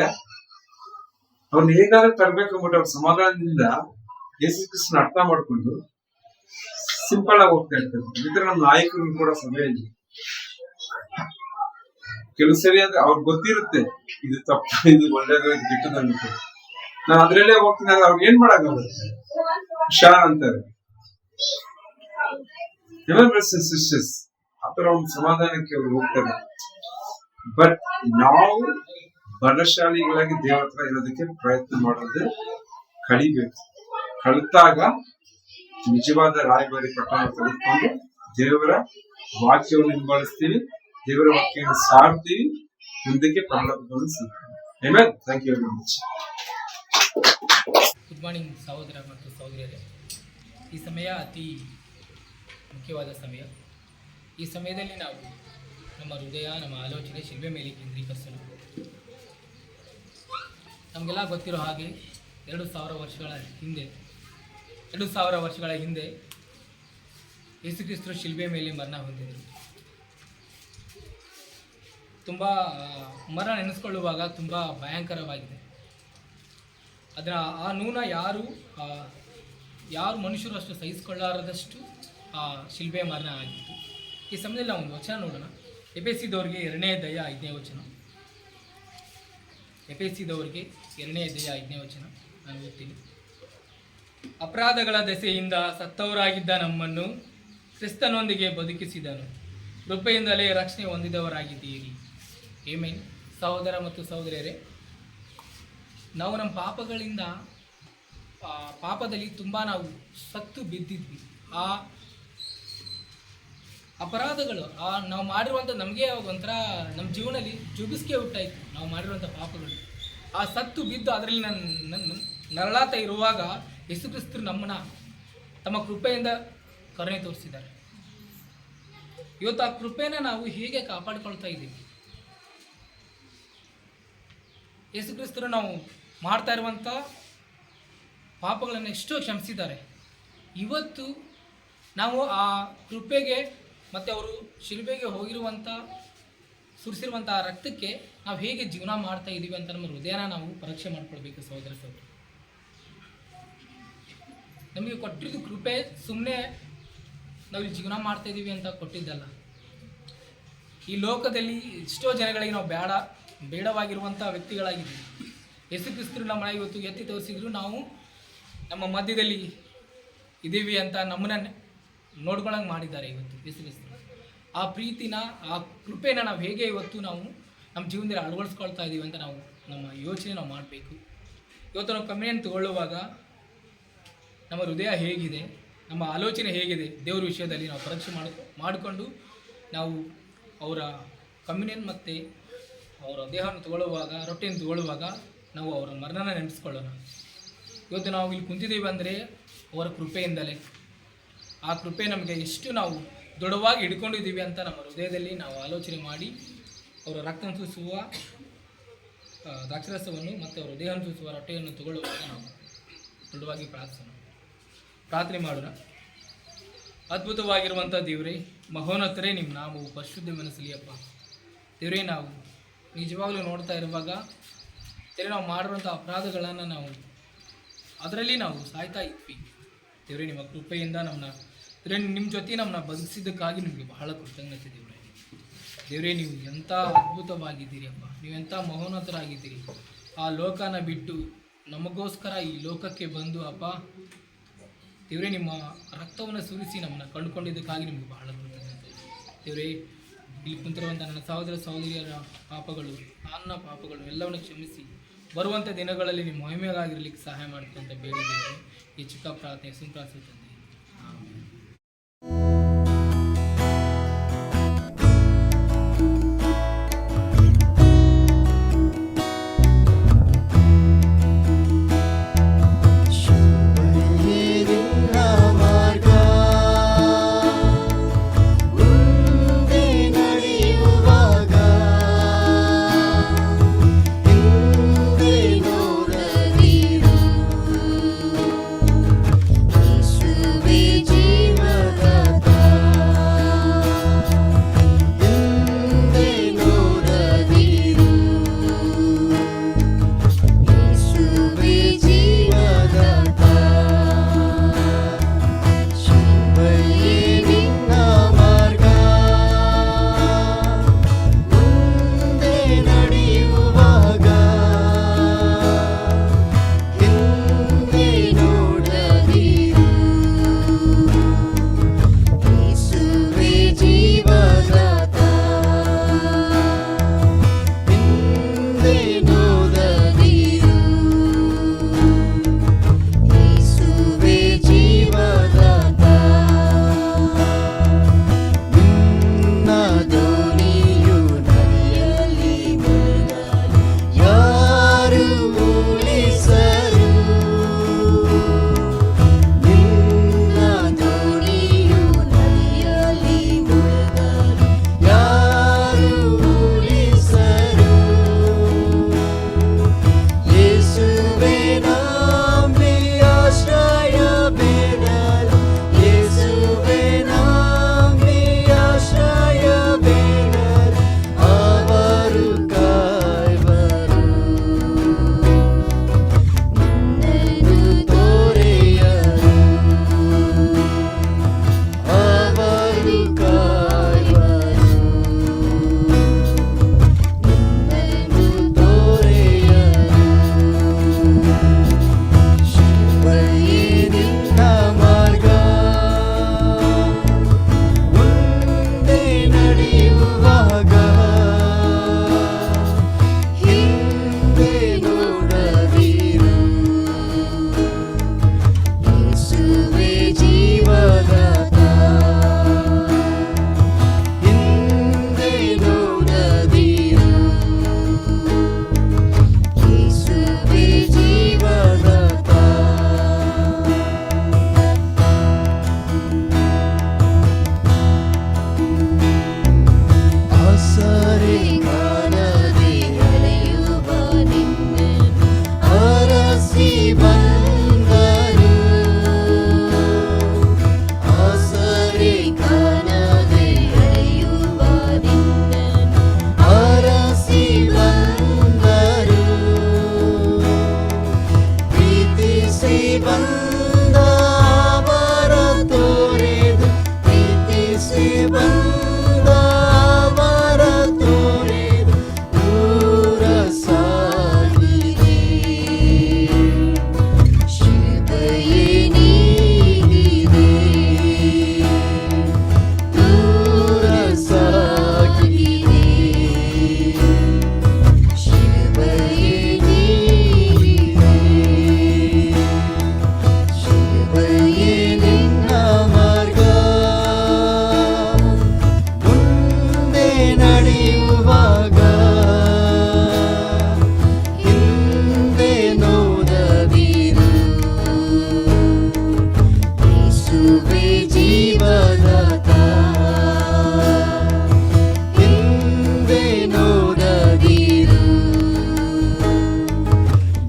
ಅವ್ರನ್ನ ಹೇಗಾದ್ರೂ ತರ್ಬೇಕು ಅಂದ್ಬಿಟ್ಟು ಅವ್ರ ಸಮಾಧಾನದಿಂದ ಯೇಸು ಕ್ರಿಸ್ತನ ಅರ್ಥ ಮಾಡ್ಕೊಂಡು ಸಿಂಪಲ್ ಆಗಿ ಹೋಗ್ತಾ ಇರ್ತಾರೆ. ಇದ್ರೆ ನಮ್ಮ ನಾಯಕರು ಕೂಡ ಸಭೆಯಲ್ಲಿ ಕೆಲವು ಸರಿ ಅಂದ್ರೆ ಅವ್ರಿಗೆ ಗೊತ್ತಿರುತ್ತೆ ಇದು ತಪ್ಪು, ಇದು ಒಳ್ಳೇದು, ಇದು ಕೆಟ್ಟದ್ದು ಅಂದ್ಬಿಟ್ಟು. ನಾನು ಅದ್ರಲ್ಲೇ ಹೋಗ್ತೀನಿ ಅಂದ್ರೆ ಅವ್ರಿಗೆ ಏನ್ ಮಾಡಕ್ಕಾಗುತ್ತೆ? ಹುಷಾರ್ ಅಂತಾರೆ. ಸಿಸ್ಟರ್ಸ್ ಆತರ ಒಂದು ಸಮಾಧಾನಕ್ಕೆ ಅವ್ರು ಹೋಗ್ತಾರೆ. ಬಟ್ ನಾವು ಬಲಶಾಲಿಗಳಾಗಿ ದೇವರ ಹತ್ರ ಇರೋದಕ್ಕೆ ಪ್ರಯತ್ನ ಮಾಡೋದು ಕಲಿಬೇಕು. ಕಲಿತಾಗ ನಿಜವಾದ ರಾಯಭಾರಿ ಪಟ್ಟಣ ತೆಗೆದುಕೊಂಡು ದೇವರ ವಾಕ್ಯವನ್ನು ಹಿಂಬಾಲಿಸ್ತೀವಿ, ದೇವರ ವಾಕ್ಯವನ್ನು ಸಾರ್ತೀವಿ, ಮುಂದಕ್ಕೆ ಪರಲೋಕವನ್ನು ಸಿಗ್ತೀವಿ. Amen. Thank you very much. Good morning ಸಹೋದರ ಮತ್ತು ಸಹೋದರಿಯರೇ. ಈ ಸಮಯ ಅತಿ ಮುಖ್ಯವಾದ ಸಮಯ. ಈ ಸಮಯದಲ್ಲಿ ನಾವು ನಮ್ಮ ಹೃದಯ, ನಮ್ಮ ಆಲೋಚನೆ ಶಿಲ್ಬೆ ಮೇಲೆ ಕೇಂದ್ರೀಕರಿಸಲು, ನಮಗೆಲ್ಲ ಗೊತ್ತಿರೋ ಹಾಗೆ 2000 ವರ್ಷಗಳ ಹಿಂದೆ ಯೇಸು ಕ್ರಿಸ್ತರು ಶಿಲ್ಬೆ ಮೇಲೆ ಮರಣ ಹೊಂದಿದರು. ತುಂಬ ಮರಣ ನೆನೆಸ್ಕೊಳ್ಳುವಾಗ ತುಂಬ ಭಯಂಕರವಾಗಿದೆ. ಅದರ ಆ ನೋನ ಯಾರು ಮನುಷ್ಯರು ಅಷ್ಟು ಸಹಿಸಿಕೊಳ್ಳಾರದಷ್ಟು ಆ ಶಿಲ್ಬೆ ಮರಣ ಆಗಿತ್ತು. ಈ ಸಮಯದಲ್ಲಿ ನಾವು ಒಂದು ವಚನ ನೋಡೋಣ. ಎಫೆಸಿದವರಿಗೆ 2ನೇ ಅಧ್ಯಾಯ 5ನೇ ವಚನ. ಎಫೆಸಿದವರಿಗೆ 2ನೇ ಅಧ್ಯಾಯ 5ನೇ ವಚನ ನಾನು ಓದ್ತೀನಿ. ಅಪರಾಧಗಳ ದೆಸೆಯಿಂದ ಸತ್ತವರಾಗಿದ್ದ ನಮ್ಮನ್ನು ಕ್ರಿಸ್ತನೊಂದಿಗೆ ಬದುಕಿಸಿದನು, ಕೃಪೆಯಿಂದಲೇ ರಕ್ಷಣೆ ಹೊಂದಿದವರಾಗಿದ್ದೀರಿ. ಆಮೆನ್. ಸಹೋದರ ಮತ್ತು ಸಹೋದರಿಯರೇ, ನಾವು ನಮ್ಮ ಪಾಪಗಳಿಂದ ಪಾಪದಲ್ಲಿ ತುಂಬ ನಾವು ಸತ್ತು ಬಿದ್ದಿದ್ವಿ. ಆ ಅಪರಾಧಗಳು ನಾವು ಮಾಡಿರುವಂಥ ನಮಗೆ ಒಂಥರ ನಮ್ಮ ಜೀವನದಲ್ಲಿ ಜುಗುಸ್ಕೆ ಹುಟ್ಟಾಯಿತು ನಾವು ಮಾಡಿರುವಂಥ ಪಾಪಗಳು. ಆ ಸತ್ತು ಬಿದ್ದು ಅದರಲ್ಲಿ ನರಳಾತ ಇರುವಾಗ ಯೇಸು ಕ್ರಿಸ್ತರು ನಮ್ಮನ್ನ ತಮ್ಮ ಕೃಪೆಯಿಂದ ಕರುಣೆ ತೋರಿಸಿದ್ದಾರೆ. ಇವತ್ತು ಆ ಕೃಪೆನ ನಾವು ಹೇಗೆ ಕಾಪಾಡಿಕೊಳ್ತಾ ಇದ್ದೀವಿ? ಯೇಸು ಕ್ರಿಸ್ತರು ನಾವು ಮಾಡ್ತಾ ಇರುವಂಥ ಪಾಪಗಳನ್ನು ಎಷ್ಟೋ ಕ್ಷಮಿಸಿದ್ದಾರೆ. ಇವತ್ತು ನಾವು ಆ ಕೃಪೆಗೆ ಮತ್ತು ಅವರು ಶಿಲುಬೆಗೆ ಹೋಗಿರುವಂಥ ಸುರಿಸಿರುವಂಥ ರಕ್ತಕ್ಕೆ ನಾವು ಹೇಗೆ ಜೀವನ ಮಾಡ್ತಾ ಇದ್ದೀವಿ ಅಂತ ನಮ್ಮ ಹೃದಯನ ನಾವು ಪರೀಕ್ಷೆ ಮಾಡ್ಕೊಳ್ಬೇಕು ಸಹೋದರ ಸಹೋದರಿ. ನಮಗೆ ಕೊಟ್ಟಿದ್ದು ಕೃಪೆ ಸುಮ್ಮನೆ ನಾವು ಜೀವನ ಮಾಡ್ತಾ ಇದ್ದೀವಿ ಅಂತ ಕೊಟ್ಟಿದ್ದಲ್ಲ. ಈ ಲೋಕದಲ್ಲಿ ಎಷ್ಟೋ ಜನಗಳಿಗೆ ನಾವು ಬೇಡವಾಗಿರುವಂಥ ವ್ಯಕ್ತಿಗಳಾಗಿದ್ದೀವಿ. ಯೇಸು ಕ್ರಿಸ್ತರು ನಮ್ಮನ್ನ ಇವತ್ತು ಎತ್ತಿ ತೋರಿಸಿದ್ರು ನಾವು ನಮ್ಮ ಮಧ್ಯದಲ್ಲಿ ಇದ್ದೀವಿ ಅಂತ ನಮ್ಮನ್ನ ನೋಡ್ಕೊಳಂಗೆ ಮಾಡಿದ್ದಾರೆ ಇವತ್ತು ಯೇಸು ಕ್ರಿಸ್ತರು. ಆ ಪ್ರೀತಿನ ಆ ಕೃಪೆನ ನಾವು ಹೇಗೆ ಇವತ್ತು ನಾವು ನಮ್ಮ ಜೀವನದಲ್ಲಿ ಅಳವಡಿಸ್ಕೊಳ್ತಾ ಇದ್ದೀವಿ ಅಂತ ನಾವು ನಮ್ಮ ಯೋಚನೆ ನಾವು ಮಾಡಬೇಕು. ಇವತ್ತು ನಾವು ಕಮ್ಯುನಿಯನ್ ತಗೊಳ್ಳುವಾಗ ನಮ್ಮ ಹೃದಯ ಹೇಗಿದೆ, ನಮ್ಮ ಆಲೋಚನೆ ಹೇಗಿದೆ ದೇವ್ರ ವಿಷಯದಲ್ಲಿ ನಾವು ಪರೀಕ್ಷೆ ಮಾಡಿಕೊಂಡು ನಾವು ಅವರ ಕಮ್ಯುನಿಯನ್ ಮತ್ತು ಅವರ ದೇಹವನ್ನು ತಗೊಳ್ಳುವಾಗ, ರೊಟ್ಟಿಯನ್ನು ತಗೊಳ್ಳುವಾಗ ನಾವು ಅವರ ಮರಣನ ನೆನೆಸ್ಕೊಳ್ಳೋಣ. ಇವತ್ತು ನಾವು ಇಲ್ಲಿ ಕುಂತಿದ್ದೀವಿ ಅಂದರೆ ಅವರ ಕೃಪೆಯಿಂದಲೇ. ಆ ಕೃಪೆ ನಮಗೆ ಎಷ್ಟು ನಾವು ದೃಢವಾಗಿ ಹಿಡ್ಕೊಂಡಿದ್ದೀವಿ ಅಂತ ನಮ್ಮ ಹೃದಯದಲ್ಲಿ ನಾವು ಆಲೋಚನೆ ಮಾಡಿ ಅವರ ರಕ್ತ ಸೂಸುವ ದ್ರಾಕ್ಷರಸವನ್ನು ಮತ್ತು ಅವರ ದೇಹ ಸೂಸುವ ರೊಟ್ಟೆಯನ್ನು ತಗೊಳ್ಳುವಾಗ ನಾವು ದೃಢವಾಗಿ ಪ್ರಾರ್ಥನೆ ಮಾಡೋಣ. ಅದ್ಭುತವಾಗಿರುವಂಥ ದೇವರೇ, ಮಹೋನ್ನತರೇ, ನಿಮ್ಮ ನಾಮವು ಪರಿಶುದ್ಧ ಮನಸ್ಸಲಿಯಪ್ಪ. ದೇವರೇ, ನಾವು ನಿಜವಾಗ್ಲೂ ನೋಡ್ತಾ ಇರುವಾಗ ದೇವರೇ ನಾವು ಮಾಡಿರುವಂಥ ಅಪರಾಧಗಳನ್ನು ನಾವು ಅದರಲ್ಲಿ ನಾವು ಸಾಯ್ತಾ ಇದ್ವಿ. ದೇವರೇ, ನಿಮ್ಮ ಕೃಪೆಯಿಂದ ದೇವರೇ ನಿಮ್ಮ ಜೊತೆ ನಮ್ಮನ್ನ ಬದುಕಿಸಿದ್ದಕ್ಕಾಗಿ ನಿಮಗೆ ಬಹಳ ಕೃತಜ್ಞತೆ ದೇವರೇ. ದೇವರೇ, ನೀವು ಎಂಥ ಅದ್ಭುತವಾಗಿದ್ದೀರಿ ಅಪ್ಪ, ನೀವೆಂಥ ಮಹೋನ್ನತರಾಗಿದ್ದೀರಿ. ಆ ಲೋಕನ ಬಿಟ್ಟು ನಮಗೋಸ್ಕರ ಈ ಲೋಕಕ್ಕೆ ಬಂದು ಅಪ್ಪ ದೇವರೇ ನಿಮ್ಮ ರಕ್ತವನ್ನು ಸುರಿಸಿ ನಮ್ಮನ್ನು ಕಂಡುಕೊಂಡಿದ್ದಕ್ಕಾಗಿ ನಿಮಗೆ ಬಹಳ ಕೃತಜ್ಞತೆ ದೇವರೇ. ಇಲ್ಲಿ ಕುಂತಿರುವಂಥ ನನ್ನ ಸಹೋದರ ಸಹೋದರಿಯರ ಪಾಪಗಳು, ನನ್ನ ಪಾಪಗಳು ಎಲ್ಲವನ್ನು ಕ್ಷಮಿಸಿ ಬರುವಂಥ ದಿನಗಳಲ್ಲಿ ನಿಮ್ಮ ಮಹಿಮೆಗಾಗಿರಲಿಕ್ಕೆ ಸಹಾಯ ಮಾಡ್ತೀವಿ ಅಂತ ಬೇಡಿದ್ದೇವೆ. ಈ ಚಿಕ್ಕ ಪ್ರಾರ್ಥನೆ ಸುಂಪ್ರಾರ್ಥಿಸುತ್ತದೆ. ಯೇಸು ಆಸೆ ಬಂದ ಮರ ತೊರೆದು ದೂರ ಸಾಗಿದೆ. ಶಿಲುಬೆಯೇ ನೀಗಿದೆ, ದೂರ ಸಾಗಿದೆ. ಶಿಲುಬೆಯೇ ನೀಗಿದೆ, ಶಿಲುಬೆಯೇ ನಿನ್ನ ಮಾರ್ಗ. ಮುಂದೆ ನಡೆಯುವಾಗ ಹಿಂದೆ ನೋಡದಿರು. ಯೇಸುವೇ ಜೀವದಾತ, ಹಿಂದೆ ನೋಡದಿರು.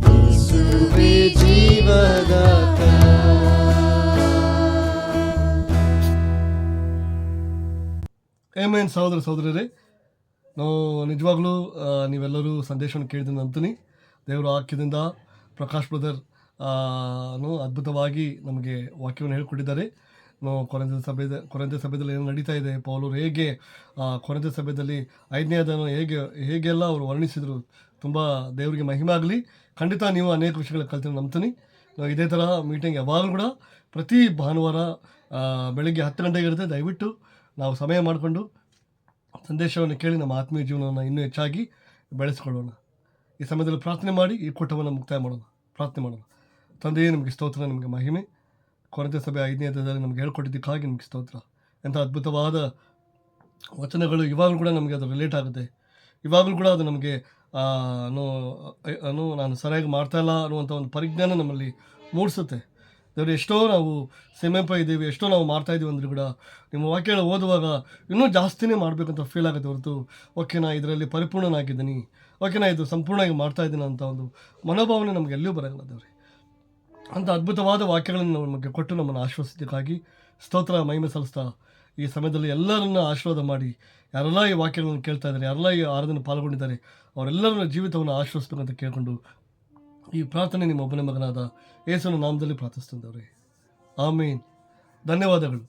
ಯೇಸುವೇ ಜೀವದಾತ. ಆಮೆನ್. ಸಹೋದರ ಸಹೋದರರೇ, ನಾವು ನಿಜವಾಗ್ಲೂ ನೀವೆಲ್ಲರೂ ಸಂದೇಶವನ್ನು ಕೇಳಿದ ನಂತೀನಿ. ದೇವರ ವಾಕ್ಯದಿಂದ ಪ್ರಕಾಶ್ ಬ್ರದರ್ ಅದ್ಭುತವಾಗಿ ನಮಗೆ ವಾಕ್ಯವನ್ನು ಹೇಳಿಕೊಟ್ಟಿದ್ದಾರೆ. ನಾವು ಕೊರಂಥ ಸಭೆಯಲ್ಲಿ ಏನು ನಡೀತಾ ಇದೆ, ಪೌಲರು ಹೇಗೆ ಕೊರಂಥ ಸಭೆಯಲ್ಲಿ 5ನೇ ಅಧ್ಯಾಯವನ್ನು ಹೇಗೆಲ್ಲ ಅವರು ವರ್ಣಿಸಿದರು. ತುಂಬ ದೇವರಿಗೆ ಮಹಿಮೆ ಆಗಲಿ. ಖಂಡಿತ ನೀವು ಅನೇಕ ವಿಷಯಗಳ ಕಲ್ತು ನಂಬ್ತೀನಿ. ನಾವು ಇದೇ ಥರ ಮೀಟಿಂಗ್ ಯಾವಾಗಲೂ ಕೂಡ ಪ್ರತಿ ಭಾನುವಾರ ಬೆಳಗ್ಗೆ 10 ಗಂಟೆಗೆ ಇರುತ್ತೆ. ದಯವಿಟ್ಟು ನಾವು ಸಮಯ ಮಾಡಿಕೊಂಡು ಸಂದೇಶವನ್ನು ಕೇಳಿ ನಮ್ಮ ಆತ್ಮೀಯ ಜೀವನವನ್ನು ಇನ್ನೂ ಹೆಚ್ಚಾಗಿ ಬೆಳೆಸ್ಕೊಳ್ಳೋಣ. ಈ ಸಮಯದಲ್ಲಿ ಪ್ರಾರ್ಥನೆ ಮಾಡಿ ಈ ಕೂಟವನ್ನು ಮುಕ್ತಾಯ ಮಾಡೋಣ. ಪ್ರಾರ್ಥನೆ ಮಾಡೋಣ. ತಂದೆಯೇ, ನಿಮಗೆ ಸ್ತೋತ್ರ, ನಿಮಗೆ ಮಹಿಮೆ. ಕೊರಂಥ ಸಭೆ 5ನೇ ಅಧ್ಯಾಯದಲ್ಲಿ ನಮಗೆ ಹೇಳ್ಕೊಟ್ಟಿದ್ದಕ್ಕಾಗಿ ನಿಮಗೆ ಸ್ತೋತ್ರ. ಎಂಥ ಅದ್ಭುತವಾದ ವಚನಗಳು ಇವಾಗಲೂ ಕೂಡ ನಮಗೆ ಅದು ರಿಲೇಟ್ ಆಗುತ್ತೆ. ಇವಾಗಲೂ ಕೂಡ ಅದು ನಮಗೆ ನಾನು ಸರಿಯಾಗಿ ಮಾಡ್ತಾಯಿಲ್ಲ ಅನ್ನುವಂಥ ಒಂದು ಪರಿಜ್ಞಾನ ನಮ್ಮಲ್ಲಿ ಮೂಡಿಸುತ್ತೆ. ದೇವರು, ಎಷ್ಟೋ ನಾವು ಸಮೀಪ ಇದ್ದೀವಿ, ಎಷ್ಟೋ ನಾವು ಮಾಡ್ತಾಯಿದ್ದೀವಿ ಅಂದರೂ ಕೂಡ ನಿಮ್ಮ ವಾಕ್ಯಗಳು ಓದುವಾಗ ಇನ್ನೂ ಜಾಸ್ತಿನೇ ಮಾಡಬೇಕಂತ ಫೀಲ್ ಆಗುತ್ತೆ ಹೊರತು ಓಕೆ ನಾ ಇದರಲ್ಲಿ ಪರಿಪೂರ್ಣನಾಗಿದ್ದೀನಿ, ಓಕೆ ನಾ ಇದು ಸಂಪೂರ್ಣವಾಗಿ ಮಾಡ್ತಾಯಿದ್ದೀನಿ ಅಂತ ಒಂದು ಮನೋಭಾವನೆ ನಮಗೆ ಎಲ್ಲೂ ಬರೋಲ್ಲ. ದೇವ್ರೆ, ಅಂಥ ಅದ್ಭುತವಾದ ವಾಕ್ಯಗಳನ್ನು ನಮಗೆ ಕೊಟ್ಟು ನಮ್ಮನ್ನು ಆಶ್ವಸಿದ್ದಕ್ಕಾಗಿ ಸ್ತೋತ್ರ, ಮಹಿಮೆ ಸಲ್ಲಿಸ್ತಾ ಈ ಸಮಯದಲ್ಲಿ ಎಲ್ಲರನ್ನ ಆಶೀರ್ವಾದ ಮಾಡಿ, ಯಾರೆಲ್ಲ ಈ ವಾಕ್ಯಗಳನ್ನು ಕೇಳ್ತಾ ಇದ್ದಾರೆ, ಯಾರೆಲ್ಲ ಈ ಆರಾಧನೆ ಪಾಲ್ಗೊಂಡಿದ್ದಾರೆ, ಅವರೆಲ್ಲರ ಜೀವಿತವನ್ನು ಆಶ್ವಸಿಸಬೇಕಂತ ಕೇಳಿಕೊಂಡು ಈ ಪ್ರಾರ್ಥನೆ ನಿಮ್ಮ ಒಬ್ಬನೇ ಮಗನಾದ ಯೇಸುವಿನ ನಾಮದಲ್ಲಿ ಪ್ರಾರ್ಥಿಸ್ತಂದವ್ರೆ. ಆಮೇನ್. ಧನ್ಯವಾದಗಳು.